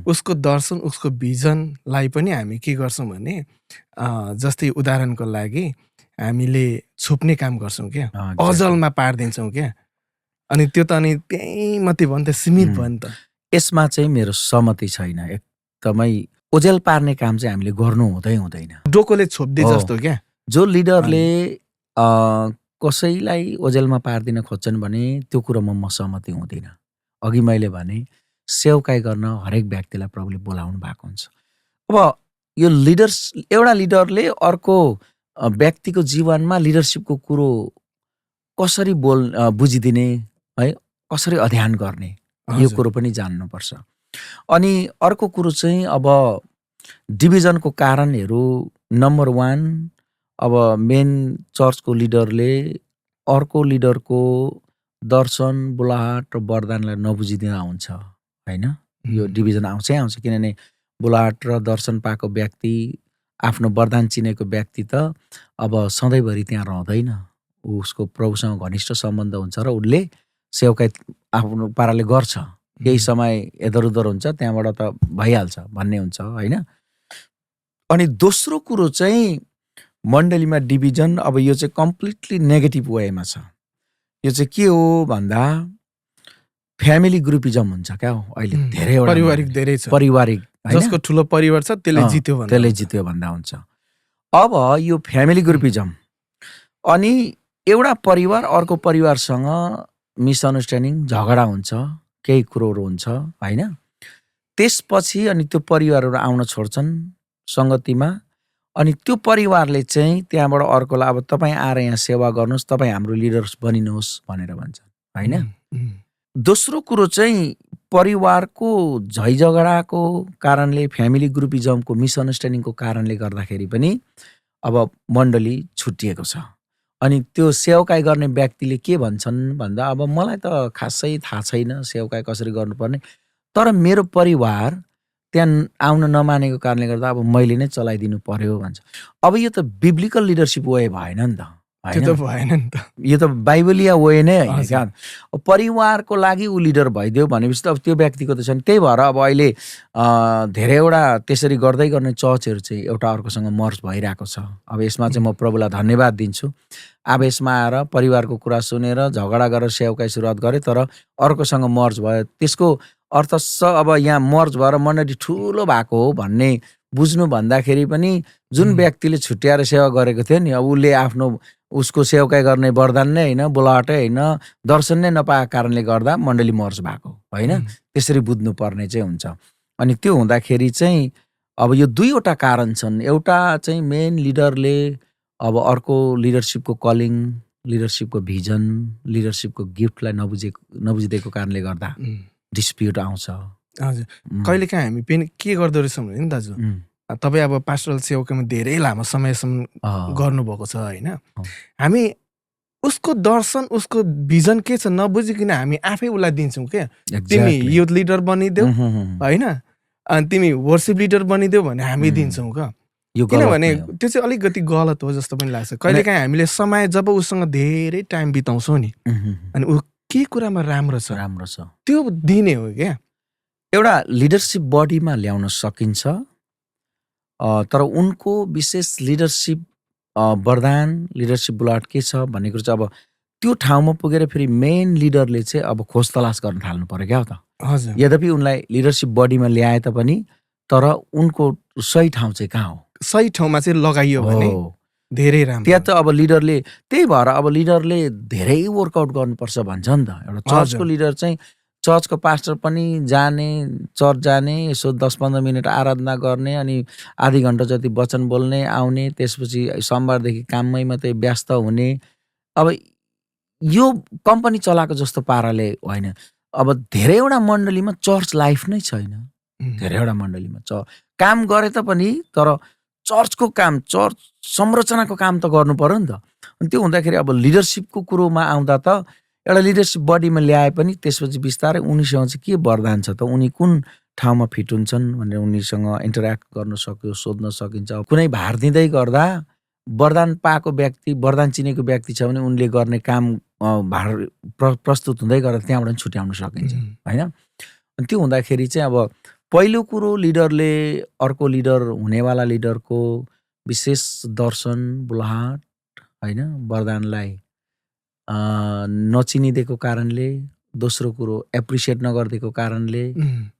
उसको दर्शन, उसको भिजनलाई पनि हामी के गर्छौँ भने जस्तै उदाहरणको लागि हामीले छुप्ने काम गर्छौँ क्या, अजलमा पारिदिन्छौँ क्या। अनि त्यो त अनि त्यही मात्रै भयो नि त, सीमित भयो नि त। यसमा चाहिँ मेरो सहमति छैन। एकदमै ओझेल पार्ने काम चाहिँ हामीले गर्नु हुँदैन। डोकोले छोप्दै जस्तो क्या। जो लिडरले कसैलाई ओझेलमा पार्दिन खोज्छन् भने त्यो कुरोमा म सहमति हुँदिनँ। अघि मैले भने सेवकाई गर्न हरेक व्यक्तिलाई प्रभुले बोलाउनु भएको हुन्छ। अब यो एउटा लिडरले अर्को व्यक्तिको जीवनमा लिडरसिपको कुरो कसरी बुझिदिने, है, कसरी अध्ययन गर्ने, यो कुरो पनि जान्नुपर्छ। अनि अर्को कुरो चाहिँ अब डिभिजनको कारणहरू नम्बर 1, अब मेन चर्चको लिडरले अर्को लिडरको दर्शन, बुलाहाट र वरदानलाई नबुझिदिँदा हुन्छ, होइन? यो डिभिजन आउँछ। किनभने बुलाहाट र दर्शन पाएको व्यक्ति, आफ्नो वरदान चिनेको व्यक्ति त अब सधैँभरि त्यहाँ रहँदैन। उसको प्रभुसँग घनिष्ठ सम्बन्ध हुन्छ र उसले सेवकाई आफ्नो पाराले गर्छ। केही समय इधर उधर हुन्छ, त्यहाँबाट त भइहाल्छ भन्ने हुन्छ, होइन? अनि दोस्रो कुरो चाहिँ मण्डलीमा डिभिजन, अब यो चाहिँ कम्प्लिटली नेगेटिभ वेमा छ। यो चाहिँ के हो भन्दा फ्यामिली ग्रुपिजम हुन्छ क्या। अहिले धेरैवटा पारिवारिक होइन? जसको ठुलो परिवार छ त्यसले अँ, जित्यो भन्दा त्यसले हुन्छ। जित्यो भन्दा हुन्छ। अब यो फ्यामिली ग्रुपिजम अनि एउटा परिवार अर्को परिवारसँग मिसअन्डरस्ट्यान्डिङ झगडा हुन्छ, केही कुरोहरू हुन्छ होइन? त्यसपछि अनि त्यो परिवारहरू आउन छोड्छन् सङ्गतिमा अनि त्यो परिवारले चाहिँ त्यहाँबाट अर्कोलाई अब तपाईँ आएर यहाँ सेवा गर्नुहोस्, तपाईँ हाम्रो लिडर्स बनिनुहोस् भनेर भन्छन् होइन? दोस्रो कुरो चाहिँ परिवारको झैझगडाको कारणले फ्यामिली ग्रुपिजमको मिसअन्डरस्ट्यान्डिङको कारणले गर्दाखेरि पनि अब मण्डली छुट्टिएको छ। अनि त्यो सेवकाई गर्ने व्यक्तिले के भन्छन् भन्दा अब मलाई त खासै थाहा छैन सेवकाई कसरी गर्नुपर्ने, तर मेरो परिवार त्यहाँ आउन नमानेको कारणले गर्दा अब मैले नै चलाइदिनु पर्यो भन्छ। अब यो त बिब्लिकल लिडरसिप वे भएन नि त त्यो होइन? त भएन नि त। यो त बाइबलीय वे नै होइन हजुर। क्या। अब परिवारको लागि ऊ लिडर भइदियो भनेपछि त अब त्यो व्यक्तिको त छैन। त्यही भएर अब अहिले धेरैवटा त्यसरी गर्दै गर्ने चर्चहरू चाहिँ एउटा अर्कोसँग मर्ज भइरहेको छ। अब यसमा चाहिँ म प्रभुलाई धन्यवाद दिन्छु। आवेशमा आएर परिवारको कुरा सुनेर झगडा गरेर सेवकाई सुरुवात गरे तर अर्कोसँग मर्ज भयो। त्यसको अर्थ अब यहाँ मर्ज भएर मण्डली ठुलो भएको हो भन्ने बुझ्नु भन्दाखेरि पनि जुन व्यक्तिले छुट्याएर सेवा गरेको थियो नि अब उसले आफ्नो उसको सेवकाई गर्ने वरदान नै होइन, बोलावटै होइन, दर्शन नै नपाएको कारणले गर्दा मण्डली मर्ज भएको होइन? त्यसरी बुझ्नुपर्ने चाहिँ हुन्छ। अनि त्यो हुँदाखेरि चाहिँ अब यो दुईवटा कारण छन्। एउटा चाहिँ मेन लिडरले अब अर्को लिडरसिपको कलिङ, लिडरसिपको भिजन, लिडरसिपको गिफ्टलाई नबुझिदिएको कारणले गर्दा डिस्प्युट आउँछ। हजुर। कहिलेकाहीँ हामी पनि के गर्दो रहेछौँ भने नि दाजु, तपाईँ अब पास्टरल सेवकाईमा धेरै लामो समयसम्म गर्नुभएको छ होइन? हामी उसको दर्शन उसको भिजन के छ नबुझिकन हामी आफै उसलाई दिन्छौँ क्या। तिमी युथ लिडर बनिदेऊ होइन, अनि तिमी वर्सिप लिडर बनिदेऊ भने हामी दिन्छौँ क्या। किनभने त्यो चाहिँ अलिकति गलत हो जस्तो पनि लाग्छ। कहिलेकाहीँ हामीले समय जब उसँग धेरै टाइम बिताउँछौँ नि अनि ऊ के कुरामा राम्रो छ त्यो दिने हो क्या। एउटा लिडरसिप बडीमा ल्याउन सकिन्छ तर उनको विशेष लिडरसिप वरदान, लिडरसिप बुलाट के छ भन्ने कुरो चाहिँ अब त्यो ठाउँमा पुगेर फेरि मेन लिडरले चाहिँ अब खोज तलास गर्न थाल्नु पर्यो क्या त। हजुर। यद्यपि उनलाई लिडरसिप बडीमा ल्याए तापनि तर उनको सही ठाउँ चाहिँ कहाँ हो? सही ठाउँमा चाहिँ लगाइयो भने धेरै राम्रो। त्यहाँ त अब लिडरले त्यही भएर अब लिडरले धेरै वर्कआउट गर्नुपर्छ भन्छ नि त। एउटा चर्चको लिडर चाहिँ चर्चको पास्टर पनि जाने, चर्च जाने, यसो 10-15 मिनट आराधना गर्ने अनि आधी घन्टा जति वचन बोल्ने आउने, त्यसपछि सोमबारदेखि काममै मात्रै व्यस्त हुने। अब यो कम्पनी चलाएको जस्तो पाराले होइन। अब धेरैवटा मण्डलीमा चर्च लाइफ नै छैन। धेरैवटा मण्डलीमा काम गरे तापनि तर चर्चको काम, चर्च संरचनाको काम त गर्नु पर्यो नि त। अनि त्यो हुँदाखेरि अब लिडरसिपको कुरोमा आउँदा त एउटा लिडरसिप बडीमा ल्याए पनि त्यसपछि बिस्तारै उनीसँग चाहिँ के वरदान छ त, उनी कुन ठाउँमा फिट हुन्छन् भनेर उनीसँग इन्टरेक्ट गर्न सक्यो, सोध्न सकिन्छ। कुनै भार दिँदै गर्दा वरदान पाएको व्यक्ति, वरदान चिनेको व्यक्ति छ भने उनले गर्ने काम भार प्रस्तुत हुँदै गर्दा त्यहाँबाट छुट्याउन सकिन्छ होइन? अनि त्यो हुँदाखेरि चाहिँ अब पहिलो कुरो लिडरले अर्को लिडर हुनेवाला लिडरको विशेष दर्शन, बुलाहाट होइन, वरदानलाई नचिनिदिएको कारणले, दोस्रो कुरो एप्रिसिएट नगरिदिएको कारणले,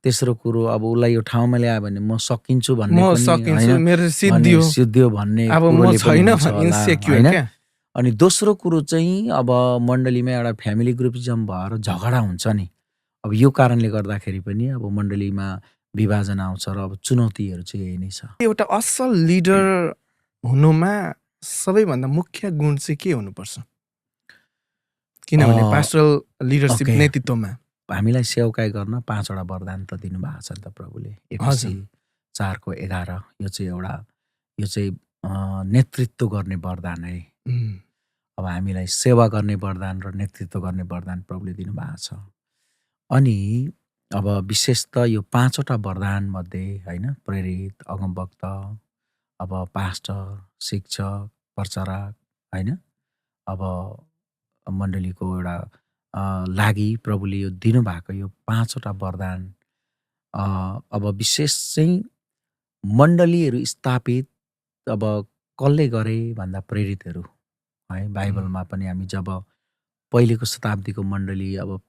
तेस्रो कुरो अब उसलाई यो ठाउँमा ल्यायो भने म सकिन्छु भन्ने सिद्धियो भन्ने होइन। अनि दोस्रो कुरो चाहिँ अब मण्डलीमा एउटा फ्यामिली ग्रुपिजम भएर झगडा हुन्छ नि, अब यो कारणले गर्दाखेरि पनि अब मण्डलीमा विभाजन आउँछ र अब चुनौतीहरू चाहिँ यही नै छ। एउटा असल लिडर हुनुमा सबैभन्दा मुख्य गुण चाहिँ के हुनुपर्छ? किनभने पास्टरल लिडरसिप नेतृत्वमा हामीलाई सेवकाई गर्न 5वटा वरदान त दिनुभएको छ नि त प्रभुले। एफिसी 4:11 यो चाहिँ नेतृत्व गर्ने वरदान है। अब हामीलाई सेवा गर्ने वरदान र नेतृत्व गर्ने वरदान प्रभुले दिनुभएको छ। अनि अब विशेष त यो 5वटा वरदान मध्ये होइन, प्रेरित, अगमवक्ता, अब पास्टर, शिक्षक, प्रचारक होइन, अब मण्डलीको एउटा लागि प्रभुले यो दिनुभएको यो 5वटा वरदान अब विशेष चाहिँ मण्डलीहरू स्थापित अब कसले गरे भन्दा प्रेरितहरू है। बाइबलमा पनि हामी जब पहिलेको शताब्दीको मण्डली अब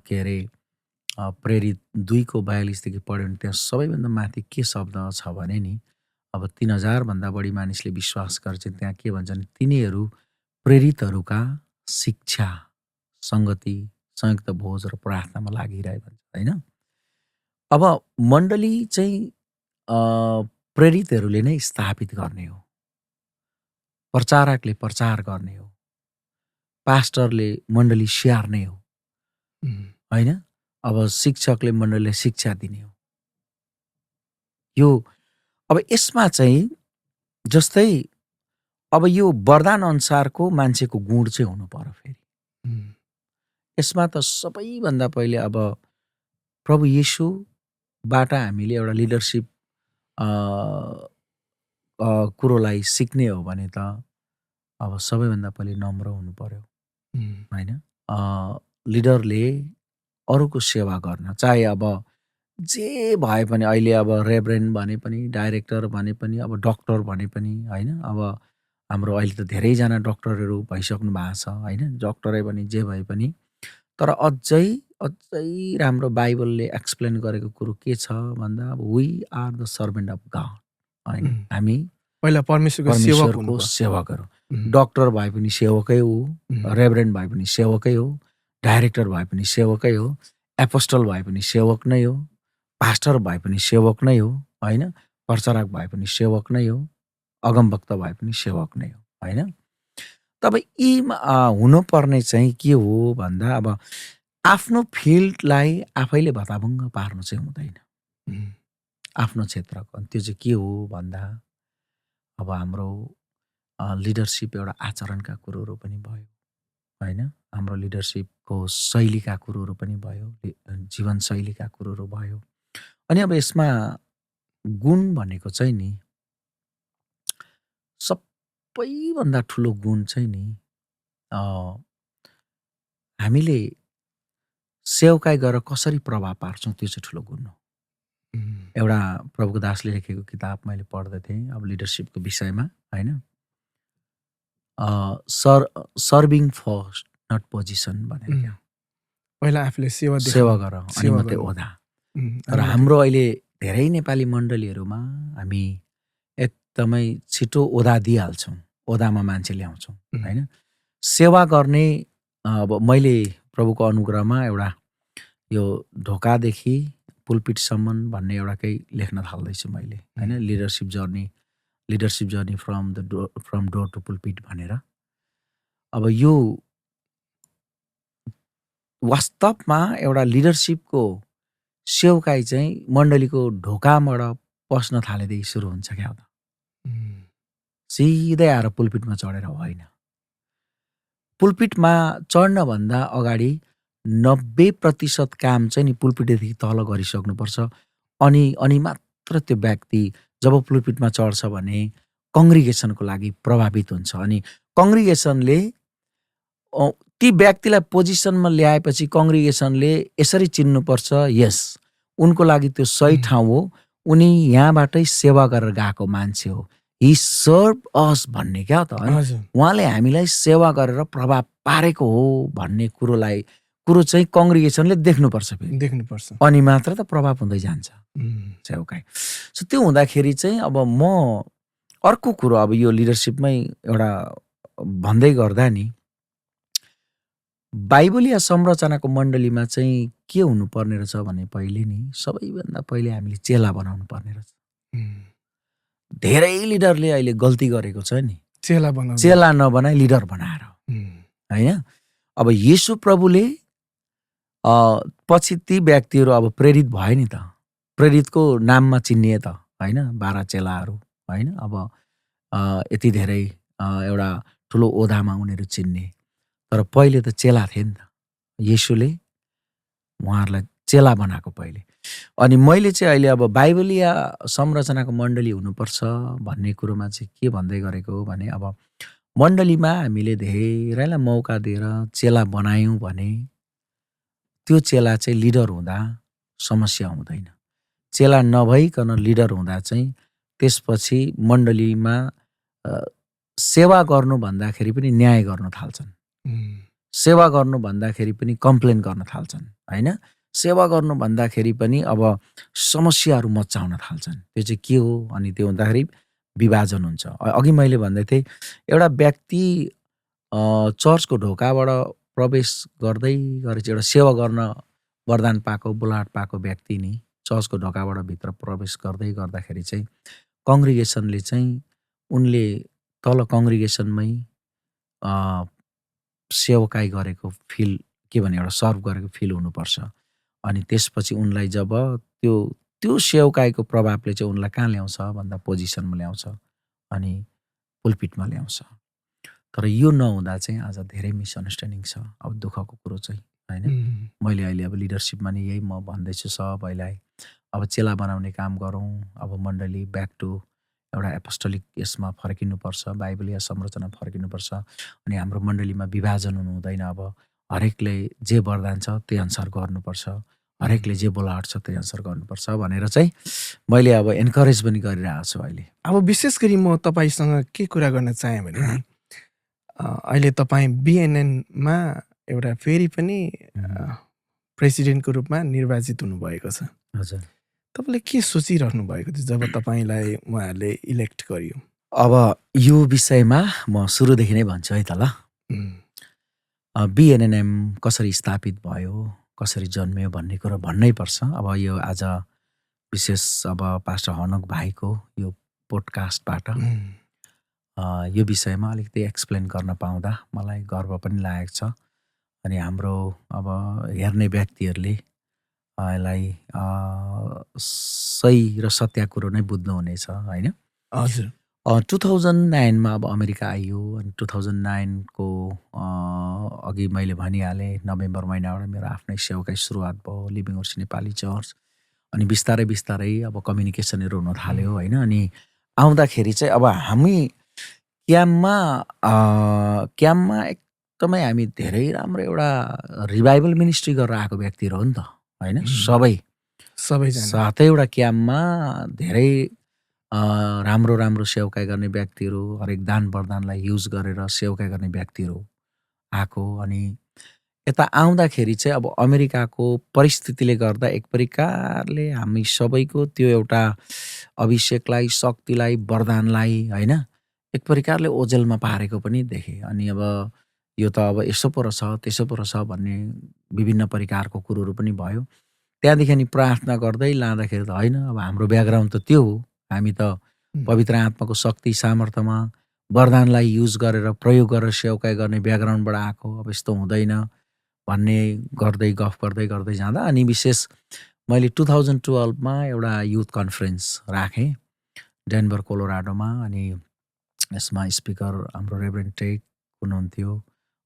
के अरे प्रेरित 2:42 देखि पढ्यो भने त्यहाँ सबैभन्दा माथि के शब्द छ भने नि, अब 3000 भन्दा बढी मानिसले विश्वास गर्छन्। त्यहाँ के भन्छन्, तिनीहरू प्रेरितहरूका शिक्षा, संगति, संयुक्त भोज र प्रार्थनामा लागिरहे भन्छ, होइन? अब मण्डली चाहिँ प्रेरितहरूले नै स्थापित गर्ने हो, प्रचारकले प्रचार गर्ने हो, पास्टरले मण्डली स्याहार्ने हो, होइन? अब शिक्षकले मण्डलीलाई शिक्षा दिने हो। यो अब यसमा चाहिँ जस्तै अब यो वरदान अनुसारको मान्छेको गुण चाहिँ हुनु पर्यो। फेरि यसमा त सबैभन्दा पहिले अब प्रभु येशूबाट हामीले एउटा लिडरसिप कुरोलाई सिक्ने हो भने त अब सबैभन्दा पहिले नम्र हुनु पर्यो, होइन? लिडरले अरूको सेवा गर्न, चाहे अब जे भए पनि, अहिले अब रेभरेन्ड भने पनि, डाइरेक्टर भने पनि, अब डक्टर भने पनि, होइन? अब हाम्रो अहिले त धेरैजना डक्टरहरू भइसक्नु भएको छ, होइन? डक्टरै पनि जे भए पनि, तर अझै राम्रो बाइबलले एक्सप्लेन गरेको कुरो के छ भन्दा, अब we are the servant of God, होइन? हामी पहिला परमेश्वरको सेवक गरौँ। डक्टर भए पनि सेवकै हो, रेभरेन्ड भए पनि सेवकै हो, डाइरेक्टर भए पनि सेवकै हो, एपोस्टल भए पनि सेवक नै हो, पास्टर भए पनि सेवक नै हो, होइन? प्रचारक भए पनि सेवक नै हो, अगमवक्ता भए पनि सेवक नै हो, होइन? तब यी हुनुपर्ने चाहिँ के हो भन्दा, अब आफ्नो फिल्डलाई आफैले भताभुङ्ग पार्नु चाहिँ हुँदैन, आफ्नो क्षेत्रको। त्यो चाहिँ के हो भन्दा, अब हाम्रो लिडरसिप एउटा आचरणका कुरोहरू पनि भयो, होइन? हाम्रो लिडरसिपको शैलीका कुरोहरू पनि भयो, जीवनशैलीका कुरोहरू भयो। अनि अब यसमा गुण भनेको चाहिँ नि, सबैभन्दा ठुलो गुण चाहिँ नि हामीले सेवकाई गरेर कसरी प्रभाव पार्छौँ, त्यो चाहिँ ठुलो गुण हो। एउटा प्रभुको दासले लेखेको किताब मैले पढ्दै थिएँ, अब लिडरसिपको विषयमा, होइन? सर्भिङ फर्स्ट नट पोजिसन भनेर, क्या? पहिला आफूले सेवा गर अनि मात्रै ओधा। तर हाम्रो अहिले धेरै नेपाली मण्डलीहरूमा हामी एकदमै छिटो ओधा दिइहाल्छौँ, ओधामा मान्छे ल्याउँछौँ, होइन? सेवा गर्ने, अब मैले प्रभुको अनुग्रहमा एउटा यो ढोकादेखि पुलपिटसम्म भन्ने एउटा केही लेख्न थाल्दैछु मैले, होइन? Leadership journey from door to pulpit भनेर। अब यो वास्तवमा एउटा लिडरसिपको सेवकाई चाहिँ मण्डलीको ढोकाबाट पस्न थालेदेखि सुरु हुन्छ, क्या त? सिधै आएर पुलपिटमा चढेर होइन। पुलपिटमा चढ्नभन्दा अगाडि 90% काम चाहिँ नि पुलपिटदेखि तल गरिसक्नुपर्छ। अनि मात्र त्यो व्यक्ति जब पुलपिटमा चढ्छ भने कङ्ग्रिगेसनको लागि प्रभावित हुन्छ। अनि कङ्ग्रिगेसनले ती व्यक्तिलाई पोजिसनमा ल्याएपछि कङ्ग्रिगेसनले यसरी चिन्नुपर्छ, यस उनको लागि त्यो सही ठाउँ हो, उनी यहाँबाटै सेवा गरेर गएको मान्छे हो, हि सर्भ अस भन्ने, क्या त? उहाँले हामीलाई सेवा गरेर प्रभाव पारेको हो भन्ने कुरो चाहिँ कङ्ग्रिगेसनले देख्नुपर्छ, अनि मात्र त प्रभाव हुँदै जान्छ सेवकाई। सो त्यो हुँदाखेरि चाहिँ अब म अर्को कुरो, अब यो लिडरसिपमै एउटा भन्दै गर्दा नि, बाइबलीय संरचनाको मण्डलीमा चाहिँ के हुनुपर्ने रहेछ भने, पहिले नि सबैभन्दा पहिले हामीले चेला बनाउनु पर्ने रहेछ। धेरै लिडरले अहिले गल्ती गरेको छ नि, चेला नबनाई लिडर बनाएर, होइन? अब येशू प्रभुले पछि ती व्यक्तिहरू अब प्रेरित भयो नि त, प्रेरितको नाममा चिनिए त, होइन? 12 चेलाहरू, होइन? अब यति धेरै एउटा ठुलो ओधामा उनीहरू चिन्ने, तर पहिले त चेला थिए नि त। येशूले उहाँहरूलाई चेला बनाएको पहिले। अनि मैले चाहिँ अहिले अब बाइबलीय संरचनाको मण्डली हुनुपर्छ भन्ने कुरोमा चाहिँ के भन्दै गरेको हो भने, अब मण्डलीमा हामीले धेरैलाई मौका दिएर चेला बनायौँ भने त्यो चेला चाहिँ लिडर हुँदा समस्या हुँदैन। चेला नभइकन लिडर हुँदा चाहिँ त्यसपछि मण्डलीमा सेवा गर्नु भन्दाखेरि पनि न्याय गर्न थाल्छन्, सेवा गर्नु भन्दाखेरि पनि कम्प्लेन गर्न थाल्छन्, होइन? सेवा गर्नु भन्दाखेरि पनि अब समस्याहरू मच्चाउन थाल्छन्। त्यो चाहिँ के हो? अनि त्यो हुँदाखेरि विभाजन हुन्छ। अघि मैले भन्दै थिएँ एउटा व्यक्ति चर्चको ढोकाबाट प्रवेश गर्दै गरेपछि एउटा सेवा गर्न वरदान पाएको, बोलाहट पाएको व्यक्ति नि चर्चको ढोकाबाट भित्र प्रवेश गर्दै गर्दाखेरि चाहिँ कङ्ग्रिगेसनले चाहिँ उनले तल कङ्ग्रिगेसनमै सेवकाई गरेको फिल के भने एउटा सर्भ गरेको फिल हुनुपर्छ। अनि त्यसपछि उनलाई जब त्यो सेवकाईको प्रभावले चाहिँ उनलाई कहाँ ल्याउँछ भन्दा पोजिसनमा ल्याउँछ अनि पुलपिटमा ल्याउँछ। तर यो नहुँदा चाहिँ आज धेरै मिसअन्डरस्ट्यान्डिङ छ। अब दुःखको कुरो चाहिँ होइन, मैले अहिले अब लिडरसिपमा नि यही म भन्दैछु सबैलाई, अब चेला बनाउने काम गरौँ। अब मण्डली ब्याक टु एउटा एपोस्टोलिक यसमा फर्किनुपर्छ, बाइबलीय संरचना फर्किनुपर्छ। अनि हाम्रो मण्डलीमा विभाजन हुनु हुँदैन। अब हरेकले जे वरदान छ त्यही अनुसार गर्नुपर्छ, हरेकले जे बोलाहट छ त्यही अनुसार गर्नुपर्छ भनेर चाहिँ मैले अब एन्करेज पनि गरिरहेको छु अहिले। अब विशेष गरी म तपाईँसँग के कुरा गर्न चाहेँ भने अहिले तपाईँ बिएनएनमा एउटा फेरि पनि प्रेसिडेन्टको रूपमा निर्वाचित हुनुभएको छ। हजुर। तपाईँले के सोचिरहनु भएको थियो जब तपाईँलाई उहाँहरूले इलेक्ट गरियो? अब यो विषयमा म सुरुदेखि नै भन्छु है त ल। बिएनएनएम कसरी स्थापित भयो, कसरी जन्मियो भन्ने कुरो भन्नै पर्छ। अब यो आज विशेष अब पास्टर हनक भाइको यो पोडकास्टबाट यो विषयमा अलिकति एक्सप्लेन गर्न पाउँदा मलाई गर्व पनि लागेको छ। अनि हाम्रो अब हेर्ने व्यक्तिहरूले यसलाई सही र सत्य कुरो नै बुझ्नुहुनेछ होइन। हजुर। 2009मा अब अमेरिका आइयो। अनि 2009को अघि मैले भनिहालेँ नोभेम्बर महिनाबाट मेरो आफ्नै सेवाकै सुरुवात भयो, लिभिङ ओर्स नेपाली चर्च। अनि बिस्तारै बिस्तारै अब कम्युनिकेसनहरू हुन थाल्यो होइन। अनि आउँदाखेरि चाहिँ अब हामी क्याम्पमा एकदमै हामी धेरै राम्रो एउटा रिभाइभल मिनिस्ट्री गरेर आएको व्यक्तिहरू हो नि त होइन। सबैजना 7वटा क्याम्पमा धेरै राम्रो राम्रो सेवकाई गर्ने व्यक्तिहरू, हरेक दान वरदानलाई युज गरेर सेवकाई गर्ने व्यक्तिहरू आएको। अनि यता आउँदाखेरि चाहिँ अब अमेरिकाको परिस्थितिले गर्दा एक प्रकारले हामी सबैको त्यो एउटा अभिषेकलाई, शक्तिलाई, वरदानलाई होइन एक प्रकारले ओझेलमा पारेको पनि देखेँ। अनि अब यो त अब यसो पो रहेछ त्यसो पो रहेछ भन्ने विभिन्न प्रकारको कुरोहरू पनि भयो। त्यहाँदेखि अनि प्रार्थना गर्दै लाँदाखेरि त होइन, अब हाम्रो ब्याकग्राउन्ड त त्यो हो। हामी त पवित्र आत्माको शक्ति सामर्थ्यमा वरदानलाई युज गरेर प्रयोग गरेर सेवकाई गर्ने ब्याकग्राउन्डबाट आएको। अब यस्तो हुँदैन भन्ने गर्दै गफ गर्दै जाँदा अनि विशेष मैले 2012मा एउटा युथ कन्फरेन्स राखेँ डेनभर कोलोराडोमा। अनि यसमा स्पिकर हाम्रो रेभरेन्ड टेक हुनुहुन्थ्यो।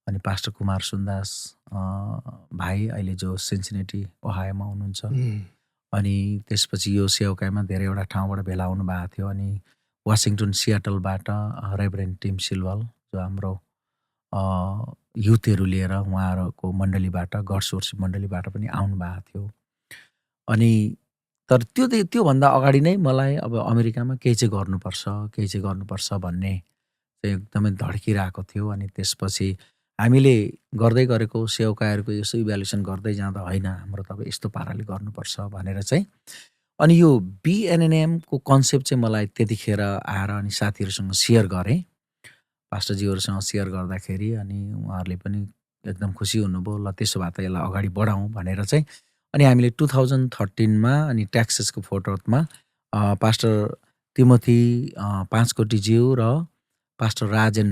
अनि पास्टर कुमार सुन्दास भाइ अहिले जो सिन्सिनेटी ओहायोमा हुनुहुन्छ। अनि त्यसपछि यो सेवकाईमा धेरैवटा ठाउँबाट भेला हुनुभएको थियो। अनि वासिङटन सियाटलबाट रेभरेन्ड टिम सिल्वल जो हाम्रो युथहरू लिएर उहाँहरूको मण्डलीबाट गड्स वर्सिप मण्डलीबाट पनि आउनुभएको थियो। अनि तर त्योभन्दा अगाडि नै मलाई अब अमेरिकामा केही चाहिँ गर्नुपर्छ भन्ने चाहिँ एकदमै धड्किरहेको थियो। अनि त्यसपछि हामीले गर्दै गरेको सेवकाईहरूको यसो इभ्यालुएसन गर्दै जाँदा होइन, हाम्रो त अब यस्तो पाराले गर्नुपर्छ भनेर चाहिँ अनि यो बिएनएनएमको कन्सेप्ट चाहिँ मलाई त्यतिखेर आएर अनि साथीहरूसँग सेयर गरेँ, पास्टरजीहरूसँग सेयर गर्दाखेरि अनि उहाँहरूले पनि एकदम खुसी हुनुभयो। ल त्यसो भए त यसलाई अगाडि बढाउँ भनेर चाहिँ अनि हामीले 2013मा अनि टेक्सासको फोर्ट वर्थमा पास्टर तिमोथी पाँचकोटीज्यू र पास्टर राजेन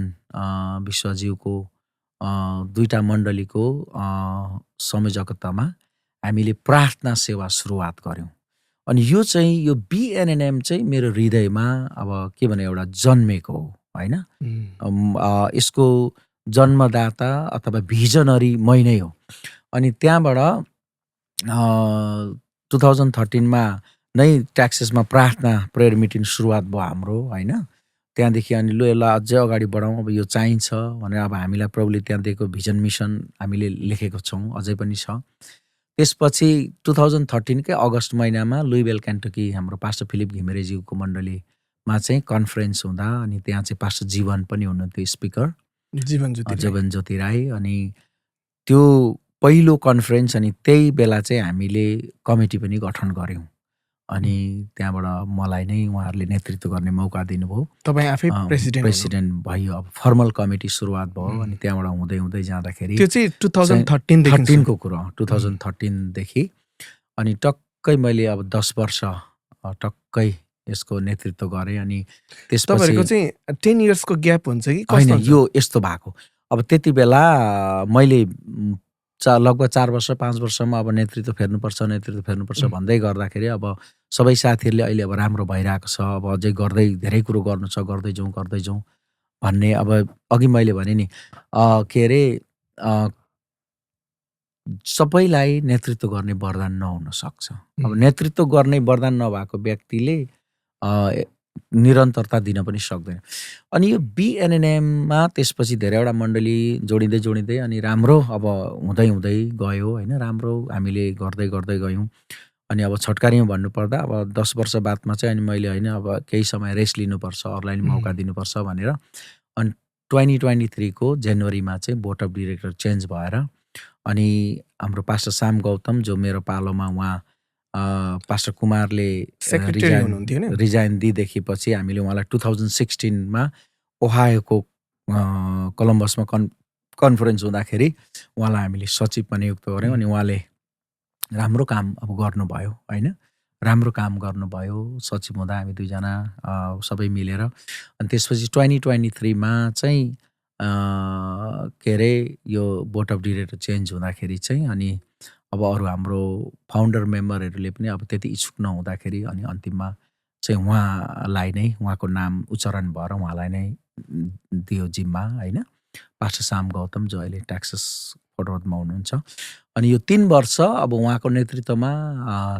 विश्वज्यूको 2टा मण्डलीको संयोजकतामा हामीले प्रार्थना सेवा सुरुवात गऱ्यौँ। अनि यो चाहिँ यो बिएनएनएम चाहिँ मेरो हृदयमा अब के भने एउटा जन्मेको हो होइन। यसको जन्मदाता अथवा भिजनरी मै नै हो। अनि त्यहाँबाट 2013मा नै टेक्सासमा प्रार्थना प्रेयर मिटिङ सुरुवात भयो हाम्रो होइन। त्यहाँदेखि अनि ल यसलाई अझै अगाडि बढाउँ, अब यो चाहिन्छ भनेर अब हामीलाई प्रभुले त्यहाँ दिएको भिजन मिसन हामीले लेखेको छौँ, अझै पनि छ। त्यसपछि 2013कै अगस्त महिनामा लुइभिल केन्टकी हाम्रो पास्टर फिलिप घिमिरेज्यूको मण्डलीमा चाहिँ कन्फरेन्स हुँदा अनि त्यहाँ चाहिँ पास्टर जीवन पनि हुनुहुन्थ्यो स्पिकर, जीवन ज्योति राई। अनि त्यो पहिलो कन्फरेन्स अनि त्यही बेला चाहिँ हामीले कमिटी पनि गठन गऱ्यौँ। अनि त्यहाँबाट मलाई नै उहाँहरूले नेतृत्व गर्ने मौका दिनुभयो। तपाईँ आफै प्रेसिडेन्ट हुनु प्रेसिडेन्ट भयो। अब फर्मल कमिटी सुरुवात भयो। अनि त्यहाँबाट हुँदै हुँदै जाँदाखेरि त्यो चाहिँ 2013 देखि 13 को कुरा हो, 2013 देखि। अनि टक्कै मैले अब 10 वर्ष टक्कै यसको नेतृत्व गरेँ। अनि त्यसपछि तपाईँहरूको चाहिँ 10 इयर्सको ग्याप हुन्छ कि होइन, कस्तो हुन्छ? यो यस्तो भएको। अब त्यति बेला मैले लगभग 4 वर्ष 5 वर्षमा अब नेतृत्व फेर्नुपर्छ भन्दै गर्दाखेरि अब सबै साथीहरूले अहिले अब राम्रो भइरहेको छ, अब अझै धेरै कुरो गर्नु छ, गर्दै जाउँ भन्ने। अब अघि मैले भने नि के अरे सबैलाई नेतृत्व गर्ने वरदान नहुन सक्छ। अब नेतृत्व गर्ने वरदान नभएको व्यक्तिले निरन्तरता दिन पनि सक्दैन। अनि यो BNNM-मा त्यसपछि धेरैवटा मण्डली जोडिँदै अनि राम्रो अब हुँदै गयो होइन। राम्रो हामीले गर्दै गयौँ। अनि अब छोटकारीमा भन्नुपर्दा अब 10 वर्ष बादमा चाहिँ अनि मैले होइन अब केही समय रेस्ट लिनुपर्छ, अरूलाई मौका दिनुपर्छ भनेर अनि 2023 को जनवरीमा चाहिँ बोर्ड अफ डिरेक्टर चेन्ज भएर अनि हाम्रो पास्टर साम गौतम जो मेरो पालोमा उहाँ पास्टर कुमारले रिजाइन दिएदेखि पछि हामीले उहाँलाई 2016 ओहायोको कोलम्बसमा कन्फरेन्स हुँदाखेरि उहाँलाई हामीले सचिव पनि नियुक्त गऱ्यौँ। अनि उहाँले राम्रो काम अब गर्नुभयो होइन, राम्रो काम गर्नुभयो सचिव हुँदा हामी दुईजना सबै मिलेर। अनि त्यसपछि 2023 चाहिँ के अरे यो बोर्ड अफ डिरेक्टर चेन्ज हुँदाखेरि चाहिँ अनि अब अरू हाम्रो फाउन्डर मेम्बरहरूले पनि अब त्यति इच्छुक नहुँदाखेरि अनि अन्तिममा चाहिँ उहाँलाई नै उहाँको नाम उच्चारण भएर उहाँलाई नै दियो जिम्मा होइन, पास्टर साम गौतम जो अहिले टेक्सास फोर्ट वर्थमा हुनुहुन्छ। अनि यो 3 वर्ष अब उहाँको नेतृत्वमा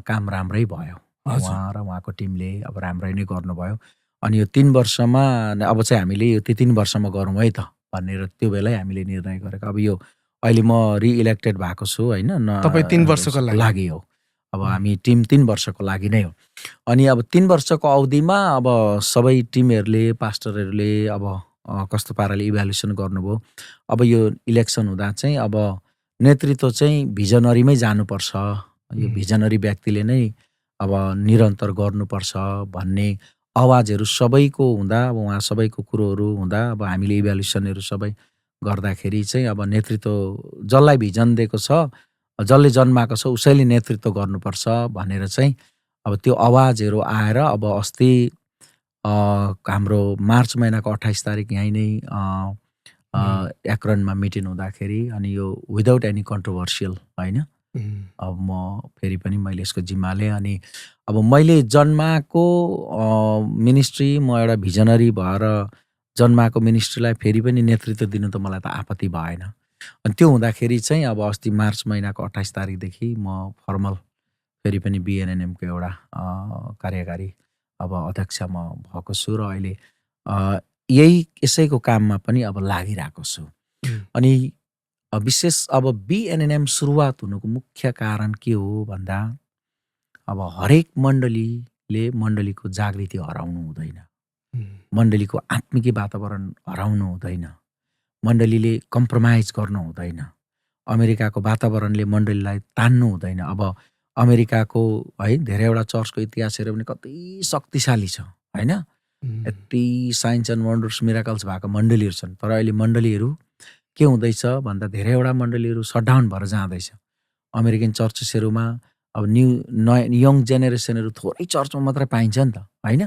काम राम्रै भयो। उहाँ र उहाँको टिमले अब राम्रै नै गर्नुभयो। अनि यो 3 वर्षमा अब चाहिँ हामीले यो 3 वर्षमा गरौँ है त भनेर त्यो बेलै हामीले निर्णय गरेको। अब यो अहिले म रिइलेक्टेड भएको छु होइन, तपाईँ 3 वर्षको लागि हो। अब हामी टिम 3 वर्षको लागि नै हो। अनि अब 3 वर्षको अवधिमा अब सबै टिमहरूले पास्टरहरूले अब कस्तो पाराले इभ्यालुएसन गर्नुभयो। अब यो इलेक्सन हुँदा चाहिँ अब नेतृत्व चाहिँ भिजनरीमै जानुपर्छ, यो भिजनरी व्यक्तिले नै अब निरन्तर गर्नुपर्छ भन्ने आवाजहरू सबैको हुँदा अब उहाँ सबैको कुरोहरू हुँदा अब हामीले इभ्यालुएसनहरू सबै गर्दाखेरि चाहिँ अब नेतृत्व जसलाई भिजन दिएको छ, जसले जन्माएको छ उसैले नेतृत्व गर्नुपर्छ भनेर चाहिँ अब त्यो आवाजहरू आएर अब अस्ति हाम्रो मार्च महिनाको 28 तारिक यहीँ नै एक्रनमा मिटिङ हुँदाखेरि अनि यो विदाउट एनी कन्ट्रोभर्सियल होइन, अब म फेरि पनि मैले यसको जिम्मा लिएँ। अनि अब मैले जन्माएको मिनिस्ट्री म एउटा भिजनरी भएर जन्माएको मिनिस्ट्रीलाई फेरि पनि नेतृत्व दिनु त मलाई त आपत्ति भएन। अनि त्यो हुँदाखेरि चाहिँ अब अस्ति मार्च महिनाको 28 तारिकदेखि म फर्मल फेरि पनि BNNM-को एउटा कार्यकारी अब अध्यक्ष म भएको छु र अहिले यसैको काममा पनि अब लागिरहेको छु। अनि विशेष अब BNNM सुरुवात हुनुको मुख्य कारण के हो भन्दा अब हरेक मण्डलीले मण्डलीको जागृति हराउनु हुँदैन, मण्डलीको आत्मिक वातावरण हराउनु हुँदैन, मण्डलीले कम्प्रोमाइज गर्नु हुँदैन, अमेरिकाको वातावरणले मण्डलीलाई तान्नु हुँदैन। अब अमेरिकाको है धेरैवटा चर्चको इतिहास हेऱ्यो भने कति शक्तिशाली छ होइन, यति साइन्स एन्ड वन्डर्स मिराकल्स भएको मण्डलीहरू छन्। तर अहिले मण्डलीहरू के हुँदैछ भन्दा धेरैवटा मण्डलीहरू सटडाउन भएर जाँदैछ। अमेरिकन चर्चेसहरूमा अब यङ जेनेरेसनहरू थोरै चर्चमा मात्रै पाइन्छ नि त होइन।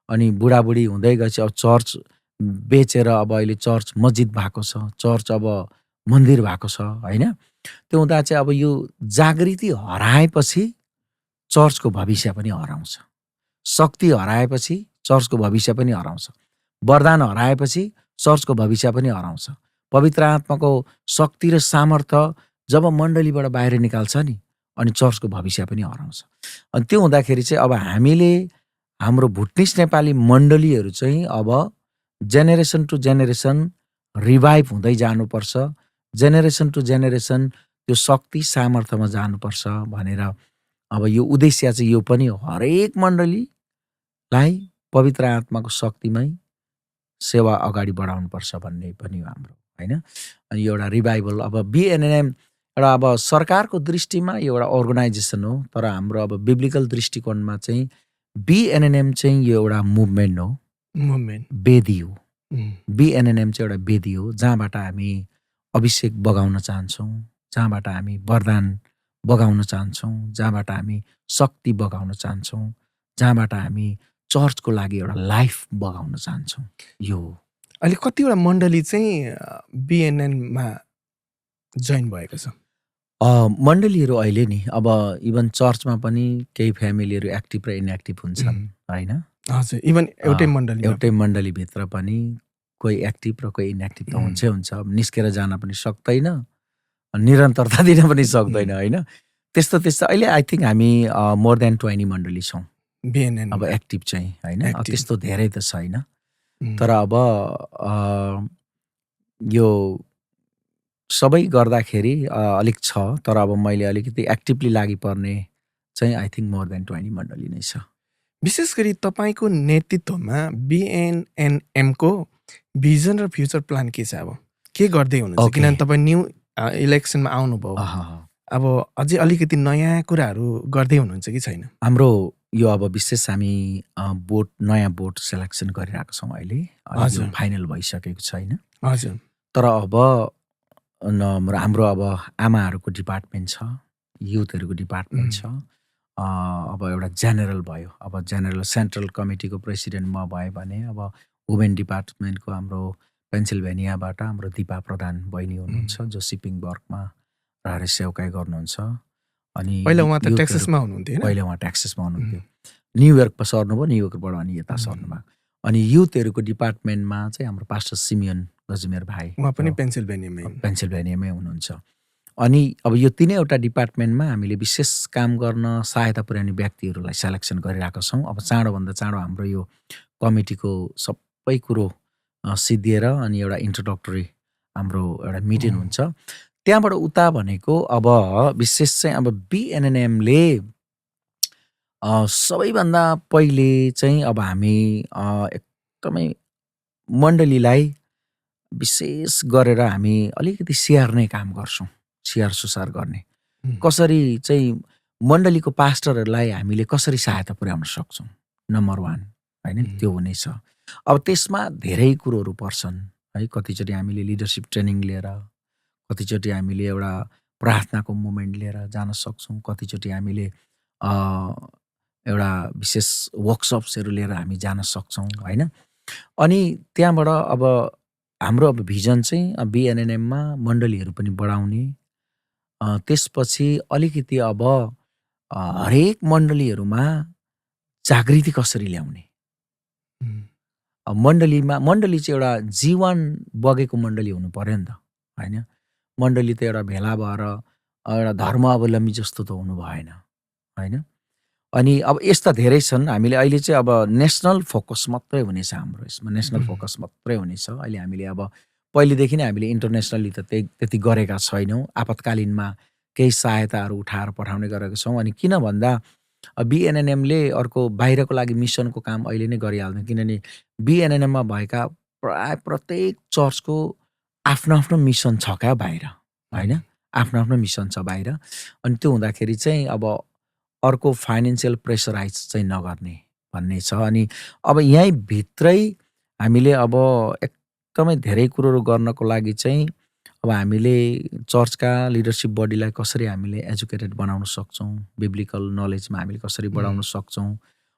अनि बुढाबुढी हुँदै गएपछि अब चर्च बेचेर अब अहिले चर्च मस्जिद भएको छ, चर्च अब मन्दिर भएको छ होइन। त्यो हुँदा चाहिँ अब यो जागृति हराएपछि चर्चको भविष्य पनि हराउँछ, शक्ति हराएपछि चर्चको भविष्य पनि हराउँछ, वरदान हराएपछि चर्चको भविष्य पनि हराउँछ। पवित्र आत्माको शक्ति र सामर्थ्य जब मण्डलीबाट बाहिर निकाल्छ नि अनि चर्चको भविष्य पनि हराउँछ। अनि त्यो हुँदाखेरि चाहिँ अब हामीले हाम्रो भुटनिस नेपाली मण्डलीहरू चाहिँ अब जेनेरेसन टु जेनेरेसन रिभाइभ हुँदै जानुपर्छ, जेनेरेसन टु जेनेरेसन त्यो शक्ति सामर्थ्यमा जानुपर्छ भनेर अब यो उद्देश्य चाहिँ यो पनि हो, हरेक मण्डलीलाई पवित्र आत्माको शक्तिमै सेवा अगाडि बढाउनुपर्छ भन्ने पनि हो हाम्रो होइन। अनि एउटा रिभाइभल अब BNNM एउटा अब सरकारको दृष्टिमा यो एउटा अर्गनाइजेसन हो, तर हाम्रो अब बिब्लिकल दृष्टिकोणमा चाहिँ BNNM चाहिँ यो एउटा मुभमेन्ट हो, मुभमेन्ट। वेदी हो। उम्, BNNM चाहिँ एउटा वेदी हो जहाँबाट हामी अभिषेक बगाउन चाहन्छौँ, जहाँबाट हामी वरदान बगाउन चाहन्छौँ, जहाँबाट हामी शक्ति बगाउन चाहन्छौँ, जहाँबाट हामी चर्चको लागि एउटा लाइफ बगाउन चाहन्छौँ। यो हो। अहिले कतिवटा मण्डली चाहिँ BNNमा जोइन भएको छ? मण्डलीहरू अहिले नि अब इभन चर्चमा पनि केही फ्यामिलीहरू एक्टिभ र इनएक्टिभ हुन्छन्, होइन? हजुर, इभन एउटै अँ, मण्डलीमा एउटै मण्डलीभित्र पनि कोही एक्टिभ र कोही इनएक्टिभ त हुन्छै हुन्छ। अब निस्केर जान पनि सक्दैन, निरन्तरता दिन पनि सक्दैन, होइन? त्यस्तो अहिले आई थिङ्क हामी मोर देन 20 मण्डली छौँ BNN अब एक्टिभ चाहिँ, होइन? एक्टिभ। त्यस्तो धेरै त छैन, तर अब यो सबै गर्दाखेरि अलिक छ, तर अब मैले अलिकति एक्टिभली लागिपर्ने चाहिँ आई थिङ्क मोर देन 20 मण्डली नै छ। विशेष गरी तपाईँको नेतृत्वमा BNNMको भिजन र फ्युचर प्लान के छ अब? के गर्दै हुनुहुन्छ? ओके। किनभने तपाईँ न्यू इलेक्सनमा आउनुभयो। अब अझै अलिकति नयाँ कुराहरू गर्दै हुनुहुन्छ कि छैन? हाम्रो यो अब विशेष हामी नयाँ बोर्ड सेलेक्सन गरिरहेको छौँ अहिले। हजुर। यो फाइनल भइसकेको छैन। हजुर। तर अब हाम्रो अब आमाहरूको डिपार्टमेन्ट छ, युथहरूको डिपार्टमेन्ट छ, अब एउटा जेनरल भयो। अब जेनरल सेन्ट्रल कमिटीको प्रेसिडेन्ट म भएँ भने अब वुमेन डिपार्टमेन्टको हाम्रो पेन्सिल्भेनियाबाट हाम्रो दिपा प्रधान बहिनी हुनुहुन्छ, जो सिपिङ वर्कमा रहेर सेवकाई गर्नुहुन्छ। अनि पहिला उहाँ त टेक्सासमा हुनुहुन्थ्यो हैन? पहिला उहाँ टेक्सासमा हुनुहुन्थ्यो, न्युयोर्कमा सर्नुभयो, न्युयोर्कबाट अनि यता सर्नुभयो। अनि युथहरूको डिपार्टमेन्टमा चाहिँ हाम्रो पास्टर सिमियन गजमेर भाइ, उहाँ पनि पेन्सिल्भेनियामै हुनुहुन्छ। अनि अब यो तिनैवटा डिपार्टमेन्टमा हामीले विशेष काम गर्न सहायता पुर्याउने व्यक्तिहरूलाई सेलेक्सन गरिरहेका छौँ। अब चाँडोभन्दा चाँडो हाम्रो यो कमिटीको सबै कुरो सिद्धिएर अनि एउटा इन्ट्रोडक्टरी हाम्रो एउटा मिटिङ हुन्छ। त्यहाँबाट उता भनेको अब विशेष चाहिँ अब BNNMले सबैभन्दा पहिले चाहिँ अब हामी एकदमै मण्डलीलाई विशेष गरेर हामी अलिकति स्याहार्ने काम गर्छौँ, स्याहार सुसार गर्ने। कसरी चाहिँ मण्डलीको पास्टरहरूलाई हामीले कसरी सहायता पुर्याउन सक्छौँ, नम्बर 1, होइन? त्यो हुनेछ। अब त्यसमा धेरै कुरोहरू पर्छन्, है? कतिचोटि हामीले लिडरसिप ट्रेनिङ लिएर, कतिचोटि हामीले एउटा प्रार्थनाको मुभमेन्ट लिएर जान सक्छौँ, कतिचोटि हामीले एउटा विशेष वर्कसप्सहरू लिएर हामी जान सक्छौँ, होइन? अनि त्यहाँबाट अब हाम्रो अब भिजन चाहिँ BNNMमा मण्डलीहरू पनि बढाउने, त्यसपछि अलिकति अब हरेक मण्डलीहरूमा जागृति कसरी ल्याउने। मण्डली चाहिँ एउटा जीवन बगेको मण्डली हुनु पर्यो नि त, होइन? मण्डली त एउटा भेला भएर एउटा धर्म अवलम्बी जस्तो त हुनु भएन, होइन? अनि अब यस्ता धेरै छन्। हामीले अहिले चाहिँ अब नेसनल फोकस मात्रै हुनेछ हाम्रो यसमा, नेसनल फोकस मात्रै हुनेछ। अहिले हामीले अब पहिलेदेखि नै हामीले इन्टरनेसनली त त्यति गरेका छैनौँ। आपतकालीनमा केही सहायताहरू उठाएर पठाउने गरेका छौँ। अनि किन भन्दा BNNMले अर्को बाहिरको लागि मिसनको काम अहिले नै गरिहाल्दैन, किनभने BNNMमा भएका प्राय प्रत्येक चर्चको आफ्नो आफ्नो मिसन छ क्या बाहिर, होइन? आफ्नो आफ्नो मिसन छ बाहिर। अनि त्यो हुँदाखेरि चाहिँ अब अर्को फाइनेन्सियल प्रेसराइज चाहिँ नगर्ने भन्ने छ। अनि अब यहीँ भित्रै हामीले अब एकदमै धेरै कुरोहरू गर्नको लागि चाहिँ अब हामीले चर्चका लिडरसिप बडीलाई कसरी हामीले एजुकेटेड बनाउन सक्छौँ, बिब्लिकल नलेजमा हामीले कसरी बढाउन सक्छौँ,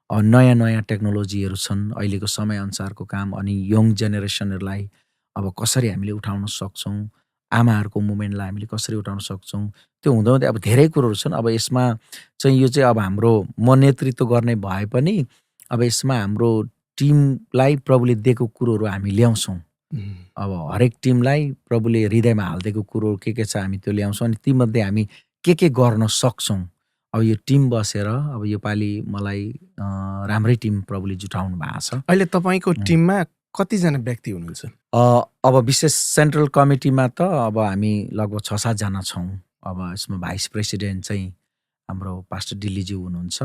नयाँ नयाँ टेक्नोलोजीहरू छन् अहिलेको समयअनुसारको काम, अनि यङ जेनेरेसनहरूलाई अब कसरी हामीले उठाउन सक्छौँ, आमाहरूको मुभमेन्टलाई हामीले कसरी उठाउन सक्छौँ, त्यो हुँदाहुँदै अब धेरै कुरोहरू छन्। अब यसमा चाहिँ यो चाहिँ अब हाम्रो म नेतृत्व गर्ने भए पनि अब यसमा हाम्रो टिमलाई प्रभुले दिएको कुरोहरू हामी ल्याउँछौँ। अब हरेक टिमलाई प्रभुले हृदयमा हालिदिएको कुरोहरू के छ हामी त्यो ल्याउँछौँ, अनि तीमध्ये हामी के गर्न सक्छौँ। अब यो टिम बसेर अब यो पालि मलाई राम्रै टिम प्रभुले जुटाउनु भएको छ। अहिले तपाईँको टिममा कतिजना व्यक्ति हुनुहुन्छ? अब विशेष सेन्ट्रल कमिटीमा त अब हामी लगभग 6-7 जना छौँ। अब यसमा भाइस प्रेसिडेन्ट चाहिँ हाम्रो पास्टर डिल्लीज्यू हुनुहुन्छ,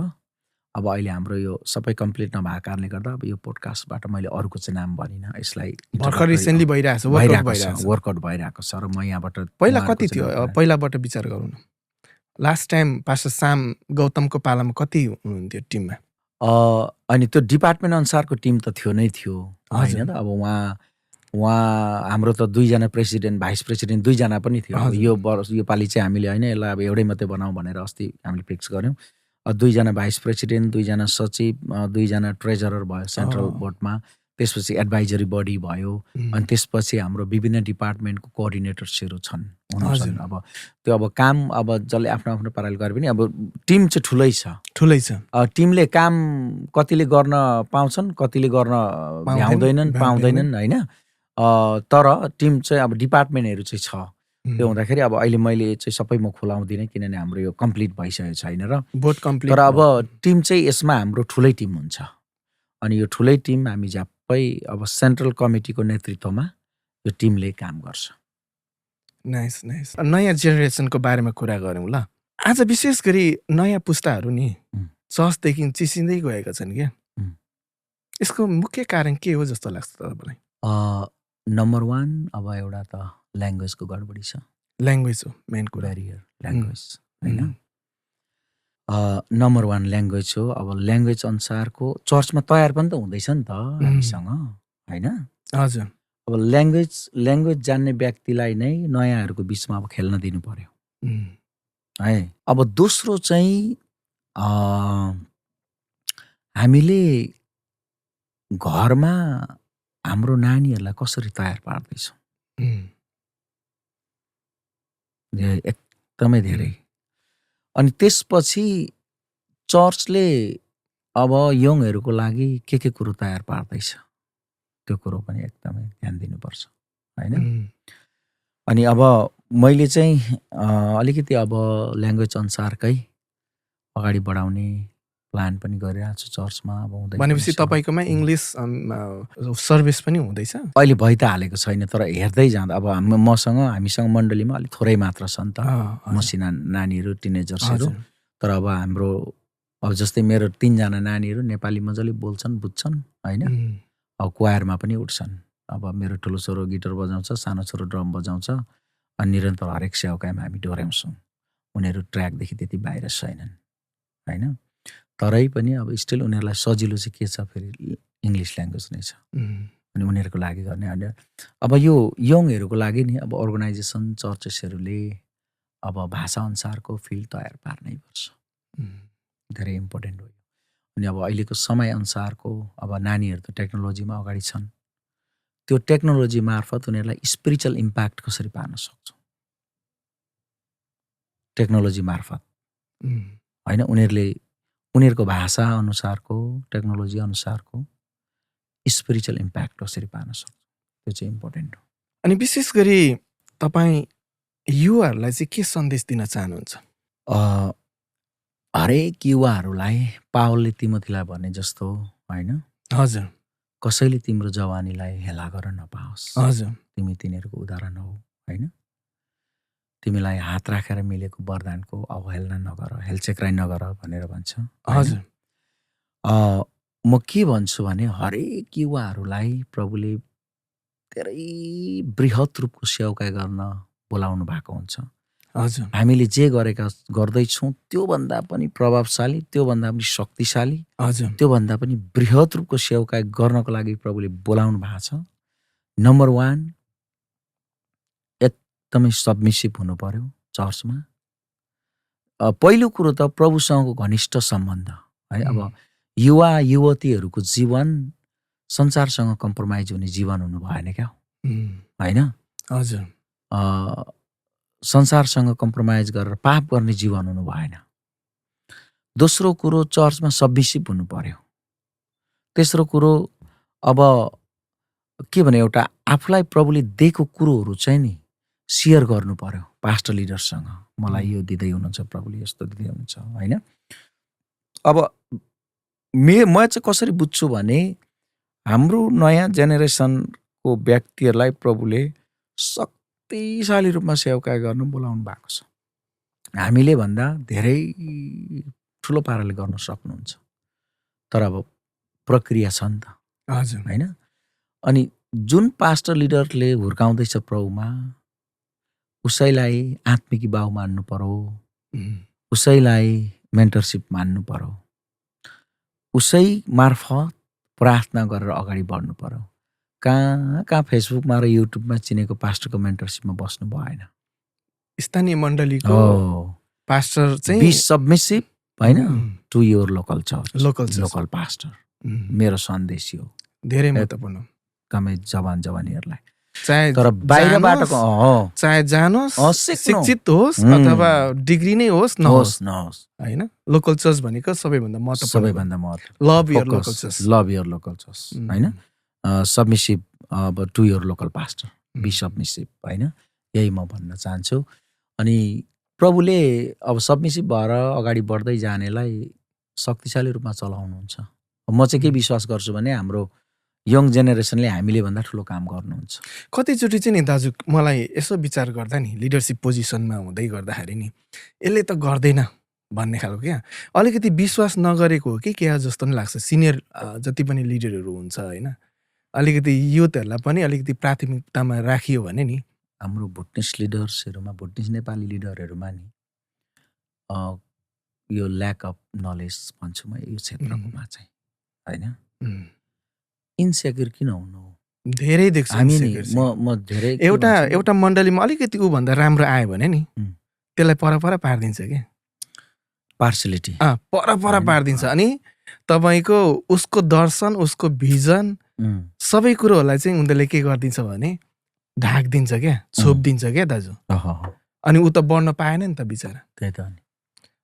अब अहिले हाम्रो यो सबै कम्प्लिट नभएको कारणले गर्दा अब यो पोडकास्टबाट मैले अरूको चाहिँ नाम भनिनँ। यसलाई भर्खर रिसेन्टली भइरहेछ, वर्कआउट भइरहेछ। वर्कआउट भइरहेको छ र म यहाँबाट पहिला उहाँहरूको कति चाहिँ थियो? नाम भनिनँ। पहिलाबाट विचार गरौँ न। लास्ट टाइम पास्टर साम गौतमको पालामा कति हुनुहुन्थ्यो टिममा? अनि त्यो डिपार्टमेन्ट अनुसारको टिम त थियो नै थियो हजुर। होइन त। अब उहाँ हाम्रो त 2 जना प्रेसिडेन्ट भाइस प्रेसिडेन्ट 2 जना पनि थियो। अब हजुर। यो पालि चाहिँ हामीले होइन यसलाई अब एउटै मात्रै बनाऊ भनेर अस्ति हामीले फिक्स गऱ्यौँ। 2 जना भाइस प्रेसिडेन्ट, 2 जना सचिव, 2 जना ट्रेजरर भयो सेन्ट्रल बोर्डमा। त्यसपछि एडभाइजरी बडी भयो। अनि त्यसपछि हाम्रो विभिन्न डिपार्टमेन्टको कोअर्डिनेटर्सहरू हुन्छन्। अब त्यो अब काम अब जसले आफ्नो आफ्नो पाराले गरे पनि अब टिम चाहिँ ठुलै छ। टिमले काम कतिले गर्न पाउँछन्, कतिले गर्न पाउँदैनन् होइन। तर टिम चाहिँ अब डिपार्टमेन्टहरू चाहिँ छ। त्यो हुँदाखेरि अब अहिले मैले चाहिँ सबै म खुलाउँदिनँ किनभने हाम्रो यो कम्प्लिट भइसकेको छैन र। Board complete. तर अब टिम चाहिँ यसमा हाम्रो ठुलै टिम हुन्छ। अनि यो ठुलै टिम हामी झ्याप्पै अब सेन्ट्रल कमिटीको नेतृत्वमा यो टिमले काम गर्छ। नाइस। नयाँ जेनेरेसनको बारेमा कुरा गरौँ ल। आज विशेष गरी नयाँ पुस्ताहरू नि चर्चदेखि चिसिँदै गएका छन् क्या। यसको मुख्य कारण के हो जस्तो लाग्छ तपाईँलाई? नम्बर 1 अब एउटा त ल्याङ्ग्वेजको गडबडी छ। ल्याङ्ग्वेज हो मेन कुरा। ब्यारियर ल्याङ्ग्वेज होइन। नम्बर 1 ल्याङ्ग्वेज हो। अब ल्याङ्ग्वेज अनुसारको चर्चमा तयार पनि त हुँदैछ नि त हामीसँग होइन। हजुर। अब ल्याङ्ग्वेज जान्ने व्यक्तिलाई नै नयाँहरूको बिचमा अब खेल्न दिनु पर्यो है। अब दोस्रो चाहिँ हामीले घरमा हाम्रो नानीहरूलाई कसरी तयार पार्दैछौँ एकदमै धेरै। अनि त्यसपछि चर्चले अब यङहरूको लागि के कुरो तयार पार्दैछ त्यो कुरो पनि एकदमै ध्यान दिनुपर्छ होइन। अनि अब मैले चाहिँ अलिकति अब ल्याङ्ग्वेज अनुसारकै अगाडि बढाउने प्लान पनि गरिरहेको छु चर्चमा। अब भनेपछि तपाईँकोमा इङ्ग्लिस सर्भिस पनि हुँदैछ? अहिले भइ त हालेको छैन तर हेर्दै जाँदा अब हामीसँग मण्डलीमा अलिक थोरै मात्र छ नि त मसिना नानीहरू, टिनेजर्सहरू। तर अब हाम्रो अब जस्तै मेरो 3 जना नानीहरू नेपाली मजाले बोल्छन्, बुझ्छन् होइन। अब क्वायरमा पनि उठ्छन्। अब मेरो ठुलो छोरो गिटार बजाउँछ, सानो छोरो ड्रम बजाउँछ। अनि निरन्तर हरेक सेवाकाइमा हामी डोर्याउँछौँ। उनीहरू ट्र्याकदेखि त्यति बाहिर छैनन् होइन। तरै पनि अब स्टिल उनीहरूलाई सजिलो चाहिँ के छ फेरि इङ्ग्लिस ल्याङ्ग्वेज नै छ। अनि उनीहरूको लागि गर्ने अब यो यङहरूको लागि नि अब अर्गनाइजेसन चर्चेसहरूले अब भाषा अनुसारको फिल्ड तयार पार्नै पर्छ। धेरै इम्पोर्टेन्ट हो। अनि अब अहिलेको समय अनुसारको अब नानीहरू त टेक्नोलोजीमा अगाडि छन्। त्यो टेक्नोलोजी मार्फत उनीहरूलाई स्पिरिचुअल इम्प्याक्ट कसरी पार्न सक्छौँ टेक्नोलोजी मार्फत होइन। उनीहरूको भाषा अनुसारको टेक्नोलोजी अनुसारको स्पिरिचुअल इम्प्याक्ट कसरी पार्न सक्छौँ त्यो चाहिँ इम्पोर्टेन्ट हो। अनि विशेष गरी तपाईँ युवाहरूलाई चाहिँ के सन्देश दिन चाहनुहुन्छ? हरेक युवाहरूलाई पावलले तिमोथीलाई भने जस्तो होइन। हजुर। कसैले तिम्रो जवानीलाई हेला गर्न नपाओस्। हजुर। तिमी तिनीहरूको उदाहरण हौ होइन। तिमीलाई हात राखेर मिलेको वरदानको अवहेलना नगर, हेलचेक्राइ नगर भनेर भन्छ। हजुर। म के भन्छु भने हरेक युवाहरूलाई प्रभुले धेरै बृहत रूपको सेवाकाई गर्न बोलाउनु भएको हुन्छ। हजुर। हामीले जे गर्दैछौँ त्योभन्दा पनि प्रभावशाली, त्योभन्दा पनि शक्तिशाली, हजुर, त्योभन्दा पनि बृहत रूपको सेवाकाई गर्नको लागि प्रभुले बोलाउनु भएको छ। नम्बर 1 एकदमै सबमिसिभ हुनु पर्यो चर्चमा। पहिलो कुरो त प्रभुसँगको घनिष्ठ सम्बन्ध है। अब युवा युवतीहरूको जीवन संसारसँग कम्प्रोमाइज हुने जीवन हुनु भएन क्या होइन। हजुर। संसारसँग कम्प्रोमाइज गरेर पाप गर्ने जीवन हुनु भएन। दोस्रो कुरो चर्चमा सबमिसिभ हुनु पर्यो। तेस्रो कुरो अब के भने एउटा आफूलाई प्रभुले दिएको कुरोहरू चाहिँ नि सेयर गर्नु पर्यो पास्टर लिडरसँग। मलाई यो दिँदै हुनुहुन्छ प्रभुले, यस्तो दिँदै हुनुहुन्छ होइन। अब म चाहिँ कसरी बुझ्छु भने हाम्रो नयाँ जेनेरेसनको व्यक्तिहरूलाई प्रभुले शक्तिशाली रूपमा सेवाकाई गर्न बोलाउनु भएको छ। हामीले भन्दा धेरै ठुलो पाराले गर्न सक्नुहुन्छ। तर अब प्रक्रिया छ नि त, हजुर। होइन? अनि जुन पास्टर लिडरले हुर्काउँदैछ प्रभुमा, उसैलाई आत्मिकी बाउ मान्नु पर्यो, उम्, उसैलाई मेन्टरसिप मान्नु पर्यो, उसै मार्फत प्रार्थना गरेर अगाडि बढ्नु पर्यो। कहाँ फेसबुकमा र युट्युबमा चिनेको पास्टरको मेन्टरसिपमा बस्नु भएन। स्थानीय मण्डलीको हो, पास्टर बी चाहिँ सबमिसिभ, होइन, um, to your local church, local church. Local pastor. Um, मेरो सन्देश हो धेरै महत्त्वपूर्ण। एकदमै जवानीहरूलाई। चाहे तर बाहिरबाटको चाहे जानोस्, सिक्नु शिक्षित होस् अथवा डिग्री नै होस् नहोस्, नहोस्, होइन? लोकल चर्च भनेको सबैभन्दा महत्त्वपूर्ण। सबैभन्दा महत्त्व love your local church. Love your local church, होइन? Submissive up to your local pastor, be submissive, होइन? यही म भन्न चाहन्छु। अनि प्रभुले अब सबमिसिभ भएर अगाडि बढ्दै जानेलाई शक्तिशाली रूपमा चलाउनुहुन्छ। म चाहिँ के विश्वास गर्छु भने हाम्रो यङ जेनेरेसनले हामीले भन्दा ठुलो काम गर्नुहुन्छ। कतिचोटि चाहिँ नि दाजु मलाई यसो विचार गर्दा नि लिडरसिप पोजिसनमा हुँदै गर्दाखेरि नि यसले त गर्दैन भन्ने खालको क्या अलिकति विश्वास नगरेको हो कि क्या जस्तो पनि लाग्छ। सिनियर जति पनि लिडरहरू हुन्छ होइन, अलिकति युथहरूलाई पनि अलिकति प्राथमिकतामा राखियो भने नि हाम्रो भुटनिस लिडर्सहरूमा, भुटनिस नेपाली लिडरहरूमा नि यो ल्याक अफ नलेज भन्छु म यो क्षेत्रकोमा चाहिँ, होइन? इन्सेक्युर किन हुनु? धेरै देख्छु हामी नि म धेरै एउटा मण्डलीमा अलिकति ऊभन्दा राम्रो आयो भने नि त्यसलाई पर पारिदिन्छ क्या, पार्सलिटी पर पारिदिन्छ। अनि तपाईँको उसको दर्शन, उसको भिजन, सबै कुरोहरूलाई चाहिँ उनीहरूले के गरिदिन्छ भने ढाकिदिन्छ क्या, छोपिदिन्छ क्या दाजु। अनि ऊ त बढ्न पाएन नि त बिचरा। त्यही त।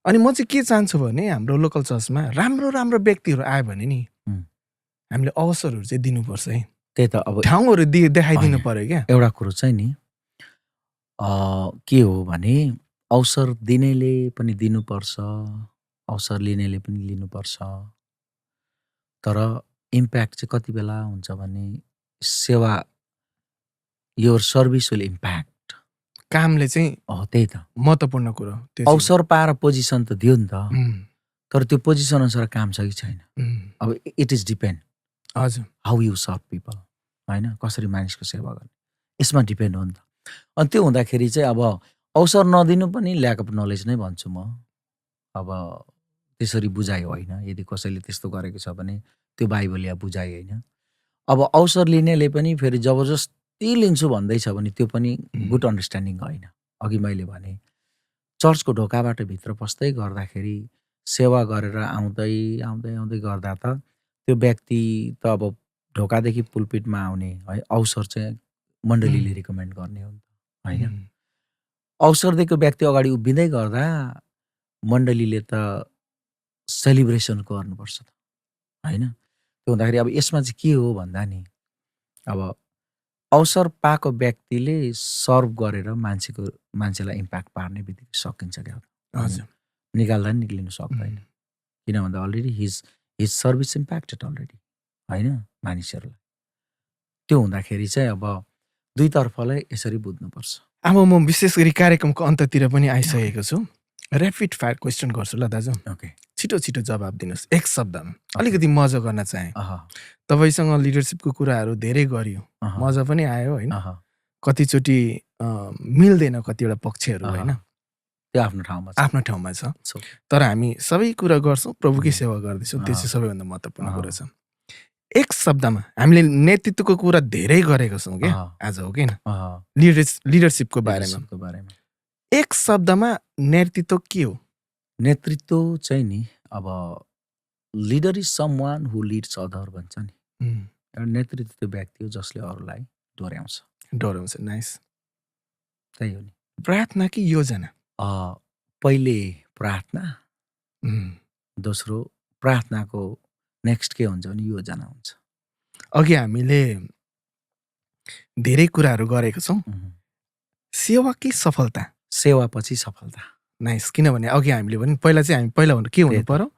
अनि म चाहिँ के चाहन्छु भने हाम्रो लोकल चर्चमा राम्रो राम्रो व्यक्तिहरू आयो भने नि हामीले अवसरहरू चाहिँ दिनुपर्छ है। त्यही त। अब ठाउँहरू देखाइदिनु पर्यो क्या। एउटा कुरो चाहिँ नि के हो भने अवसर दिनेले पनि दिनुपर्छ, अवसर लिनेले पनि लिनुपर्छ। तर इम्प्याक्ट चाहिँ कति बेला हुन्छ भने सेवा, योर सर्भिस विल इम्प्याक्ट, कामले चाहिँ त्यही त महत्त्वपूर्ण कुरो। अवसर पाएर पोजिसन त दियो नि त, तर त्यो पोजिसन अनुसार काम छ कि छैन। अब इट इज डिपेन्ड, हजुर, हाउ यु सर्भ पिपल, होइन? कसरी मानिसको सेवा गर्ने, यसमा डिपेन्ड हो नि त। अनि त्यो हुँदाखेरि चाहिँ अब अवसर नदिनु पनि ल्याक अफ नलेज नै भन्छु म। अब त्यसरी बुझाइ होइन, यदि कसैले त्यस्तो गरेको छ भने त्यो बाइबलीय बुझाइ होइन। अब अवसर लिनेले पनि फेरि जबरजस्ती लिन्छु भन्दैछ भने त्यो पनि गुड अन्डरस्ट्यान्डिङ होइन। अघि मैले भने चर्चको ढोकाबाट भित्र पस्दै गर्दाखेरि सेवा गरेर आउँदै आउँदै आउँदै गर्दा त त्यो व्यक्ति त अब ढोकादेखि पुलपिटमा आउने है अवसर चाहिँ मण्डलीले रिकमेन्ड गर्ने हो नि त, होइन? अवसर दिएको व्यक्ति अगाडि उभिँदै गर्दा मण्डलीले त सेलिब्रेसन गर्नुपर्छ त, होइन? त्यो हुँदाखेरि अब यसमा चाहिँ के हो भन्दा नि अब अवसर पाएको व्यक्तिले सर्भ गरेर मान्छेलाई इम्प्याक्ट पार्ने बित्तिकै सकिन्छ क्या। हजुर, निकाल्दा नि निक्लिनु सक्दैन, किन भन्दा अलरेडी हिज सर्भिस इम्प्याक्टेड अलरेडी, होइन, मानिसहरूलाई। त्यो हुँदाखेरि चाहिँ अब दुईतर्फलाई यसरी बुझ्नुपर्छ। अब म विशेष गरी कार्यक्रमको अन्ततिर पनि आइसकेको छु। ऱ्यापिड फायर क्वेसन गर्छु ल दाजु। ओके, छिटो छिटो जवाब दिनुहोस् एक शब्दमा। अलिकति मजा गर्न चाहेँ। तपाईँसँग लिडरसिपको कुराहरू धेरै गरियो, मजा पनि आयो होइन। कतिचोटि मिल्दैन कतिवटा पक्षहरू, होइन, त्यो आफ्नो ठाउँमा छ। तर हामी सबै कुरा गर्छौँ, प्रभुकै सेवा गर्दैछौँ, त्यो चाहिँ सबैभन्दा महत्त्वपूर्ण कुरा छ। एक शब्दमा हामीले नेतृत्वको कुरा धेरै गरेका छौँ क्या आज, हो किन? लिडरसिपको बारेमा एक शब्दमा नेतृत्व के हो? नेतृत्व चाहिँ नि अब leader is someone who leads other भन्छ नि। एउटा नेतृत्व त्यो व्यक्ति हो जसले अरूलाई डोर्याउँछ। नाइस। त्यही हो नि। प्रार्थना कि योजना? पहिले प्रार्थना, दोस्रो प्रार्थनाको नेक्स्ट के हुन्छ भने योजना हुन्छ। अघि हामीले धेरै कुराहरू गरेका छौँ। सेवा कि सफलता? सेवा पछि सफलता। नाइस। किनभने अघि हामीले भने पहिला चाहिँ हामी पहिला भन्नु के हुनु पर्यो?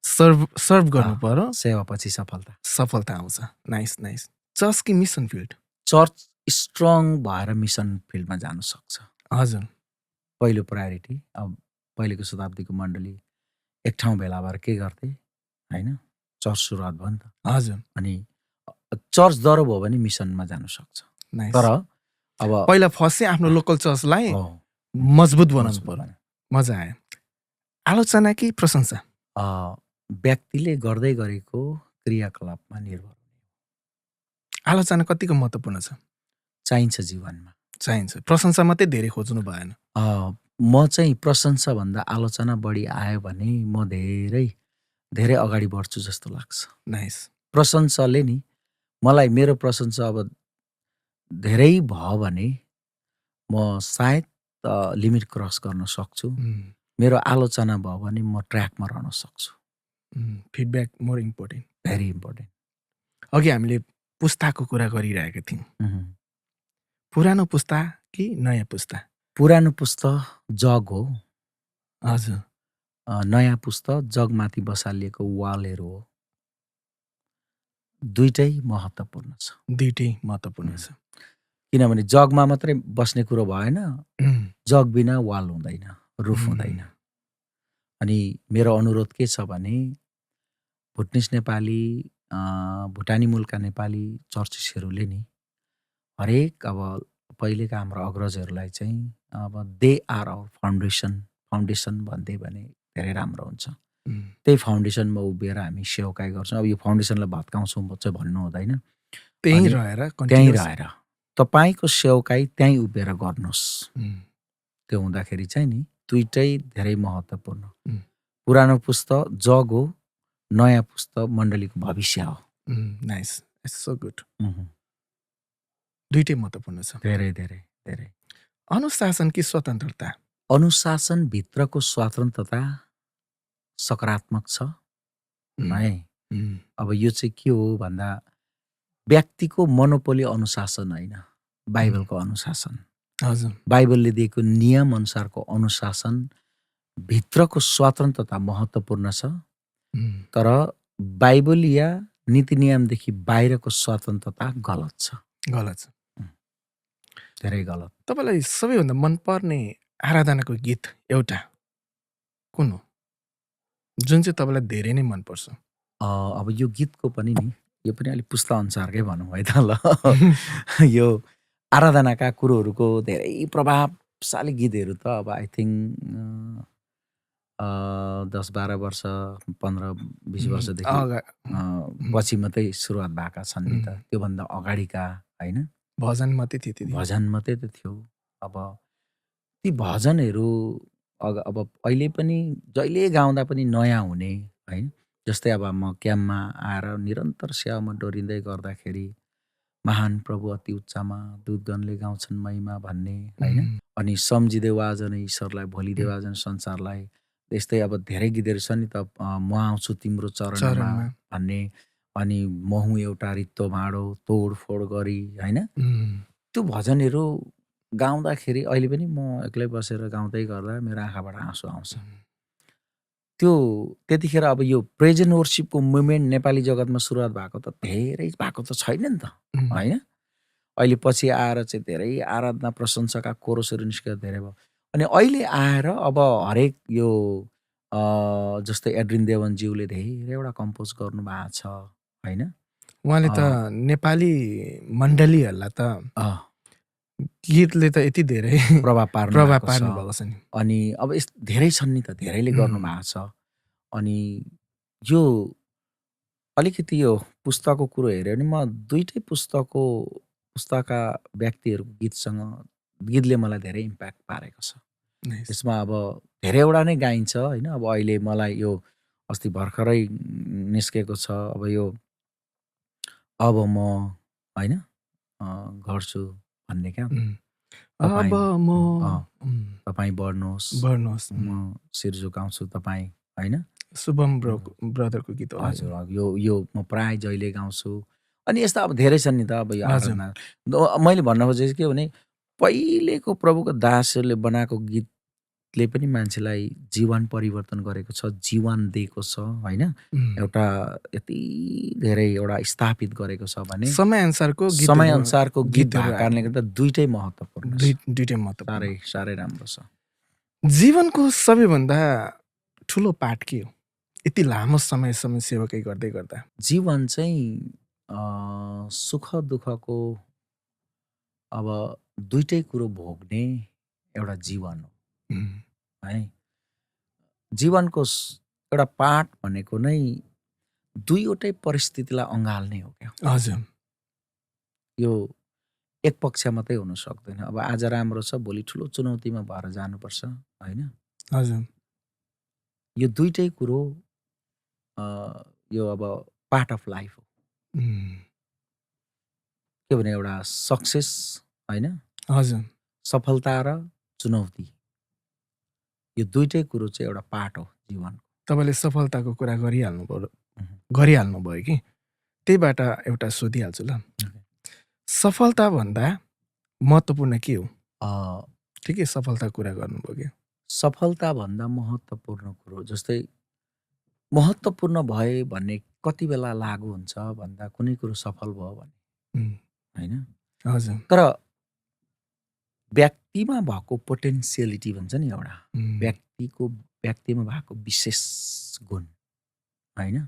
सर्भ गर्नु पर्यो, सेवा पछि सफलता आउँछ। नाइस। चर्च कि मिसन फिल्ड? चर्च स्ट्रङ भएर मिसन फिल्डमा जान सक्छ। हजुर, पहिलो प्रायोरिटी। अब पहिलेको शताब्दीको मण्डली एक ठाउँ भेला भएर के गर्थे, होइन? चर्च सुरुवात भयो नि त। हजुर, अनि चर्च दह्रो भयो भने मिसनमा जान सक्छ। नाइस। तर अब पहिला फर्स्ट चाहिँ आफ्नो लोकल चर्चलाई हो, मजबुत बनाउनु मजबुत पर्यो। बनायो। मजा आयो। आलोचना कि प्रशंसा? व्यक्तिले गर्दै गरेको क्रियाकलापमा निर्भर आलोचना कतिको महत्त्वपूर्ण छ? चाहिन्छ जीवनमा। चाहिन्छ। प्रशंसा मात्रै धेरै खोज्नु भएन। म चाहिँ प्रशंसाभन्दा आलोचना बढी आयो भने म धेरै धेरै अगाडि बढ्छु जस्तो लाग्छ। नाइस। प्रशंसाले नि मलाई मेरो प्रशंसा अब धेरै भयो भने म सायद लिमिट क्रस गर्न सक्छु। मेरो आलोचना भयो भने म ट्र्याकमा रहन सक्छु। Feedback more important. Very important. अघि हामीले पुस्ताको कुरा गरिरहेका थियौँ। पुरानो पुस्ता कि नयाँ पुस्ता? पुरानो पुस्ता जग हो। हजुर। नयाँ पुस्ता जगमाथि बसालिएको वालहरू हो। दुइटै महत्त्वपूर्ण छ। दुइटै महत्त्वपूर्ण छ। किनभने जगमा मात्रै बस्ने कुरो भएन, जग बिना वाल हुँदैन, रुफ हुँदैन। अनि मेरो अनुरोध के छ भने भुटनिस नेपाली, भुटानी मूलका नेपाली चर्चिसहरूले नि हरेक अब पहिलेका हाम्रो अग्रजहरूलाई चाहिँ अब दे आर आवर फाउन्डेसन भन्दै भने धेरै राम्रो हुन्छ। त्यही फाउन्डेसनमा उभिएर हामी सेवाकाई गर्छौँ। अब यो फाउन्डेसनलाई भत्काउँछौँ चाहिँ भन्नु हुँदैन। त्यहीँ रहेर तपाईँको सेवाकाई त्यहीँ उभिएर गर्नुहोस्। त्यो हुँदाखेरि चाहिँ नि दुइटै धेरै महत्त्वपूर्ण। पुरानो पुस्ता जग हो, नयाँ पुस्ता मण्डलीको भविष्य हो। नाइस। It's so good. दुइटै महत्त्वपूर्ण छ। धेरै धेरै धेरै। अनुशासन कि स्वतन्त्रता? अनुशासनभित्रको स्वतन्त्रता सकारात्मक छ है। अब यो चाहिँ के हो भन्दा व्यक्तिको मोनोपोली अनुशासन होइन, बाइबलको अनुशासन। हजुर। बाइबलले दिएको नियम अनुसारको अनुशासन भित्रको स्वतन्त्रता महत्त्वपूर्ण छ। तर बाइबलीय नीति नियमदेखि बाहिरको स्वतन्त्रता गलत छ। गलत छ। धेरै गलत। तपाईँलाई सबैभन्दा मनपर्ने आराधनाको गीत एउटा कुन हो? जुन चाहिँ तपाईँलाई धेरै नै मनपर्छ? अब यो गीतको पनि नि यो पनि अलिक पुस्ता अनुसारकै भनौँ है त ल। यो आराधनाका कुरोहरूको धेरै प्रभावशाली गीतहरू त अब आई थिङ्क 10-12 वर्ष 15-20 वर्षदेखि पछि मात्रै सुरुवात भएका छन् नि त। त्योभन्दा अगाडिका होइन भजन मात्रै थियो। भजन मात्रै त थियो। अब ती भजनहरू अब अहिले पनि जहिले गाउँदा पनि नयाँ हुने होइन। जस्तै अब म क्याम्पमा आएर निरन्तर सेवामा डोरिँदै गर्दाखेरि महान प्रभु अति उच्चमा दूतगणले गाउँछन् महिमा भन्ने होइन। अनि सम्झिदेऊ आज नै ईश्वरलाई, भोलिदेऊ आज नै संसारलाई। त्यस्तै अब धेरै गीतहरू छन् नि त। म आउँछु तिम्रो चरणमा भन्ने। अनि महु एउटा रित्तो भाँडो तोडफोड गरी होइन। त्यो भजनहरू गाउँदाखेरि अहिले पनि म एक्लै बसेर गाउँदै गर्दा मेरो आँखाबाट आँसु आउँछ। त्यो त्यतिखेर अब यो प्रेजेन्ट वर्सिपको मुभमेन्ट नेपाली जगतमा सुरुवात भएको त धेरै भएको त छैन नि त होइन। अहिले पछि आएर चाहिँ धेरै आराधना प्रशंसाका कोरसहरू निस्केर धेरै भयो। अनि अहिले आएर अब हरेक यो जस्तै एड्रिन देवनज्यूले धेरैवटा कम्पोज गर्नुभएको छ होइन। उहाँले त नेपाली मण्डलीहरूलाई त गीतले त यति धेरै प्रभाव पार्नु भएको छ नि। अनि अब धेरै छन् नि त, धेरैले गर्नुभएको छ। अनि यो अलिकति यो पुस्तकको कुरो हेऱ्यो भने म दुइटै पुस्तकका व्यक्तिहरूको गीतले मलाई धेरै इम्प्याक्ट पारेको छ। त्यसमा अब धेरैवटा नै गाइन्छ होइन। अब अहिले मलाई यो अस्ति भर्खरै निस्केको छ अब यो अब म होइन गर्छु भन्ने क्या। तपाईँ बढ्नुहोस् म शिर झुकाउँछु तपाईँ होइन। शुभम ब्रदरको गीत हो। हजुर यो म प्राय जहिले गाउँछु। अनि यस्ता अब धेरै छन् नि त। अब यो आराधना मैले भन्न खोजेको के भने पहिलेको प्रभुको दासहरूले बनाएको गीतले पनि मान्छेलाई जीवन परिवर्तन गरेको छ, जीवन दिएको छ होइन। एउटा यति धेरै एउटा स्थापित गरेको छ भने समयअनुसारको गीत भएको कारणले गर्दा दुइटै महत्त्वपूर्ण छ। दुइटै महत्त्वपूर्ण, साह्रै राम्रो छ। जीवनको सबैभन्दा ठुलो पाठ के हो? यति लामो समयसम्म सेवकै गर्दै गर्दा? जीवन चाहिँ सुख दुःखको अब दुइटै कुरो भोग्ने एउटा जीवन हो उम्, है। जीवनको एउटा पाठ भनेको नै दुईवटै परिस्थितिलाई अँगाल्ने हो क्या। हजुर। यो एक पक्ष मात्रै हुन सक्दैन। अब आज राम्रो छ, भोलि ठुलो चुनौतीमा भएर जानुपर्छ होइन। हजुर। यो दुइटै कुरो यो अब पार्ट अफ लाइफ हो। उम्, के भने एउटा सक्सेस होइन, हजुर। सफलता र चुनौती, यो दुइटै कुरो चाहिँ एउटा पार्ट हो जीवनको। तपाईँले सफलताको कुरा गरिहाल्नु भयो कि, त्यहीबाट एउटा सोधिहाल्छु ल। सफलताभन्दा महत्त्वपूर्ण के हो? ठिकै सफलताको कुरा गर्नुभयो कि। सफलताभन्दा महत्त्वपूर्ण कुरो जस्तै महत्त्वपूर्ण भए भन्ने कति बेला लागु हुन्छ भन्दा कुनै कुरो सफल भयो भने होइन। हजुर। तर व्यक्तिमा भएको पोटेन्सियलिटी भन्छ नि एउटा, व्यक्तिमा भएको विशेष गुण होइन,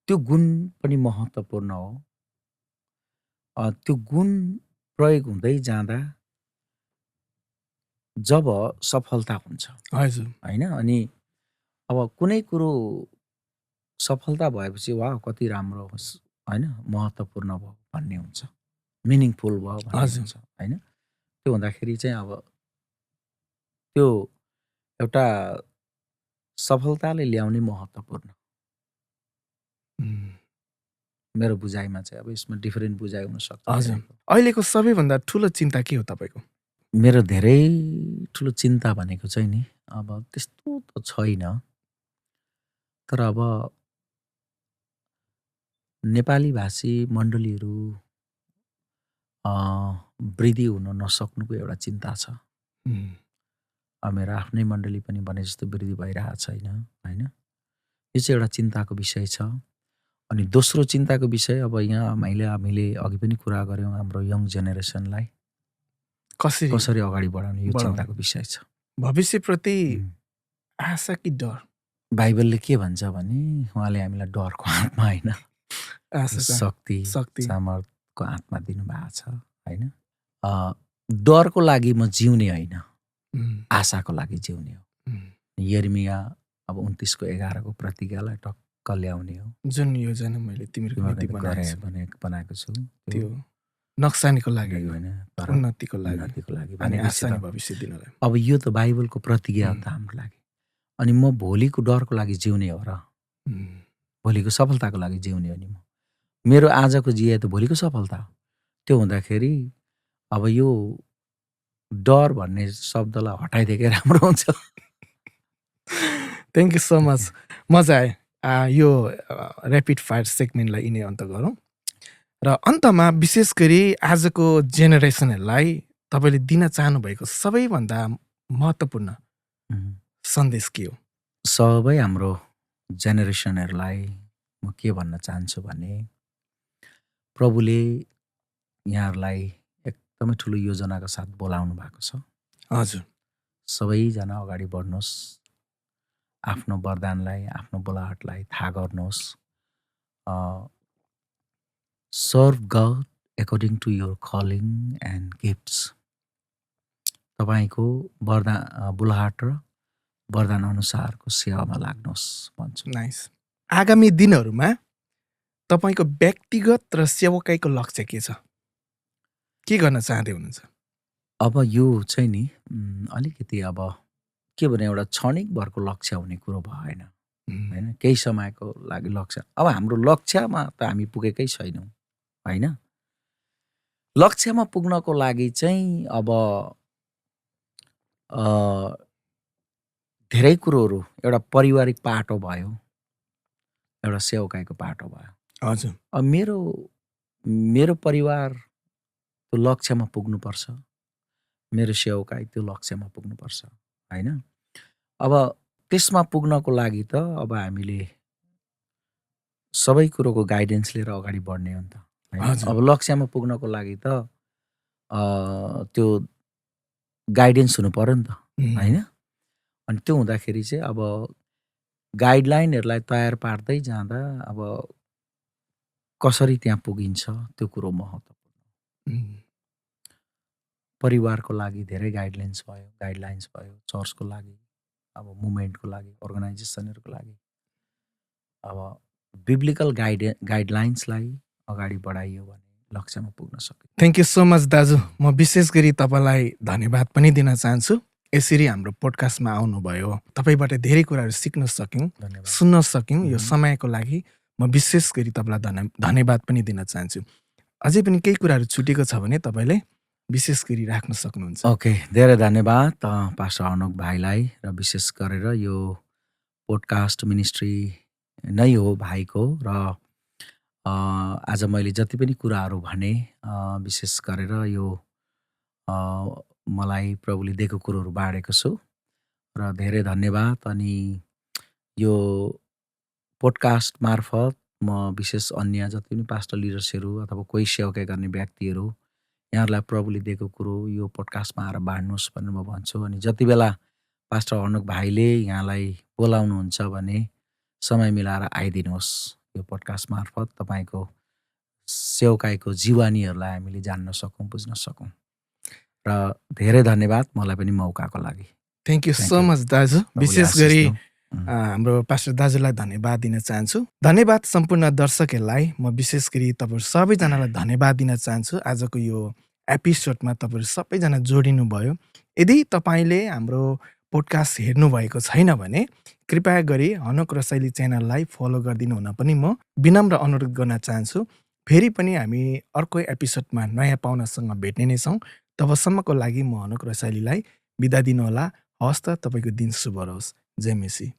त्यो गुण पनि महत्त्वपूर्ण हो। त्यो गुण प्रयोग हुँदै जाँदा जब सफलता हुन्छ हजुर। होइन, अनि अब कुनै कुरो सफलता भएपछि वा कति राम्रो होस् होइन, महत्त्वपूर्ण भयो भन्ने हुन्छ, मिनिङफुल भयो भन्ने हुन्छ होइन। त्यो हुँदाखेरि चाहिँ अब त्यो एउटा सफलताले ल्याउने महत्त्वपूर्ण मेरो बुझाइमा चाहिँ। अब यसमा डिफरेन्ट बुझाइ हुनसक्छ। हजुर। अहिलेको सबैभन्दा ठुलो चिन्ता के हो तपाईँको? मेरो धेरै ठुलो चिन्ता भनेको चाहिँ नि अब त्यस्तो त छैन, तर अब नेपाली भाषी मण्डलीहरू वृद्धि हुन नसक्नुको एउटा चिन्ता छ। मेरो आफ्नै मण्डली पनि भने जस्तो वृद्धि भइरहेको छैन होइन। यो चाहिँ एउटा चिन्ताको विषय छ। अनि दोस्रो चिन्ताको विषय अब यहाँ हामीले अघि पनि कुरा गऱ्यौँ, हाम्रो यङ जेनेरेसनलाई कसरी अगाडि बढाउने, यो चिन्ताको विषय छ। भविष्यप्रति आशा कि डर? बाइबलले के भन्छ भने उहाँले हामीलाई डरको आत्मा होइन, शक्ति सामर्थको आत्मा दिनुभएको छ होइन। डरको लागि म जिउने होइन, आशाको लागि जिउने हो। यिर्मिया अब 29:11 प्रतिज्ञालाई टक्क ल्याउने हो। जुन योजना मैले तिमीहरूको निम्ति बनाएको छु त्यो नक्सानीको लागि होइन, तर उन्नतिको लागि अनि आशा अनि भविष्य दिनलाई। अब यो त बाइबलको प्रतिज्ञा हो त हाम्रो लागि। अनि म भोलिको डरको लागि जिउने हो र भोलिको सफलताको लागि जिउने हो नि। मेरो आजको जिया त भोलिको सफलता हो। त्यो हुँदाखेरि अब यो डर भन्ने शब्दलाई हटाइदिएकै राम्रो हुन्छ। Thank you so much. मजा आयो। यो ऱ्यापिड फायर सेगमेन्टलाई यिनै अन्त गरौँ र अन्तमा विशेष गरी आजको जेनेरेसनहरूलाई तपाईँले दिन चाहनुभएको सबैभन्दा महत्त्वपूर्ण सन्देश के हो? सबै हाम्रो जेनेरेसनहरूलाई म के भन्न चाहन्छु भने प्रभुले यहाँहरूलाई एकदमै ठुलो योजनाको साथ बोलाउनु भएको छ। हजुर। सबैजना अगाडि बढ्नुहोस्, आफ्नो वरदानलाई, आफ्नो बोलाहटलाई थाहा गर्नुहोस्। Serve God according to your calling and gifts. तपाईँको बोलाहट र वरदान अनुसारको सेवामा लाग्नुहोस् भन्छु। नाइस। आगामी दिनहरूमा तपाईँको व्यक्तिगत र सेवकाईको लक्ष्य के छ? के गर्न चाहँदै हुनुहुन्छ? अब यो चाहिँ नि अलिकति अब के भने एउटा क्षणिक भरको लक्ष्य हुने कुरो भएन होइन, केही समयको लागि लक्ष्य। अब हाम्रो लक्ष्यमा त हामी पुगेकै छैनौँ होइन। लक्ष्यमा पुग्नको लागि चाहिँ अब धेरै कुरोहरू, एउटा पारिवारिक पाटो भयो, एउटा सेवकाईको पाटो भयो। हजुर। अब मेरो परिवार त्यो लक्ष्यमा पुग्नुपर्छ, मेरो सेवकाई त्यो लक्ष्यमा पुग्नुपर्छ होइन। अब त्यसमा पुग्नको लागि त अब हामीले सबै कुरोको गाइडेन्स लिएर अगाडि बढ्ने हो नि त होइन। अब लक्ष्यमा पुग्नको लागि त त्यो गाइडेन्स हुनु पर्यो नि त होइन। अनि त्यो हुँदाखेरि चाहिँ अब गाइडलाइनहरूलाई तयार पार्दै जाँदा अब कसरी त्यहाँ पुगिन्छ त्यो कुरो महत्त्वपूर्ण। उम्, परिवारको लागि धेरै गाइडलाइन्स भयो, चर्चको लागि, अब मुभमेन्टको लागि, अर्गनाइजेसनहरूको लागि। अब बिब्लिकल गाइडलाइन्सलाई अगाडि बढाइयो भने लक्ष्यमा पुग्न सकिन्छ। थ्याङ्क यू सो मच दाजु। म विशेष गरी तपाईँलाई धन्यवाद पनि दिन चाहन्छु। यसरी हाम्रो पोडकास्टमा आउनुभयो। तपाईँबाट धेरै कुराहरू सिक्न सक्यौँ, धन्यवाद। सुन्न सक्यौँ। यो समयको लागि म विशेष गरी तपाईँलाई धन्यवाद पनि दिन चाहन्छु। अझै पनि केही कुराहरू छुटेको छ भने तपाईँले विशेष गरी राख्न सक्नुहुन्छ। ओके, धेरै धन्यवाद पास्टर अनोक भाइलाई, र विशेष गरेर यो पोडकास्ट मिनिस्ट्री नै हो भाइको। र आज मैले जति पनि कुराहरू भने विशेष गरेर यो मलाई प्रभुले दिएको कुरोहरू बाँडेको छु, र धेरै धन्यवाद। अनि यो पोडकास्ट मार्फत म विशेष अन्य जति पनि पास्टर लिडर्सहरू अथवा कोही सेवकाई गर्ने व्यक्तिहरू, यहाँहरूलाई प्रभुले दिएको कुरो यो पोडकास्टमा आएर बाँड्नुहोस् भनेर म भन्छु। अनि जति बेला पास्टर अनोक भाइले यहाँलाई बोलाउनुहुन्छ भने समय मिलाएर आइदिनुहोस्। यो पोडकास्ट मार्फत तपाईँको सेवकाईको जीवानीहरूलाई हामीले जान्न सकौँ, बुझ्न सकौँ। र धेरै धन्यवाद मलाई पनि मौकाको लागि। थ्याङ्क यू सो मच दाजु। विशेष गरी हाम्रो पास्टर दाजुलाई धन्यवाद दिन चाहन्छु। धन्यवाद सम्पूर्ण दर्शकहरूलाई। म विशेष गरी तपाईँहरू सबैजनालाई धन्यवाद दिन चाहन्छु। आजको यो एपिसोडमा तपाईँहरू सबैजना जोडिनु भयो। यदि तपाईँले हाम्रो पोडकास्ट हेर्नुभएको छैन भने कृपया गरी हनोक रसाइली च्यानललाई फलो गरिदिनु हुन पनि म विनम्र अनुरोध गर्न चाहन्छु। फेरि पनि हामी अर्को एपिसोडमा नयाँ पाहुनासँग भेट्ने नै छौँ। तबसम्मको लागि म हनोक रसाइलीलाई बिदा दिनुहोला। हवस् त, तपाईँको दिन शुभ रहोस्। जय मसी।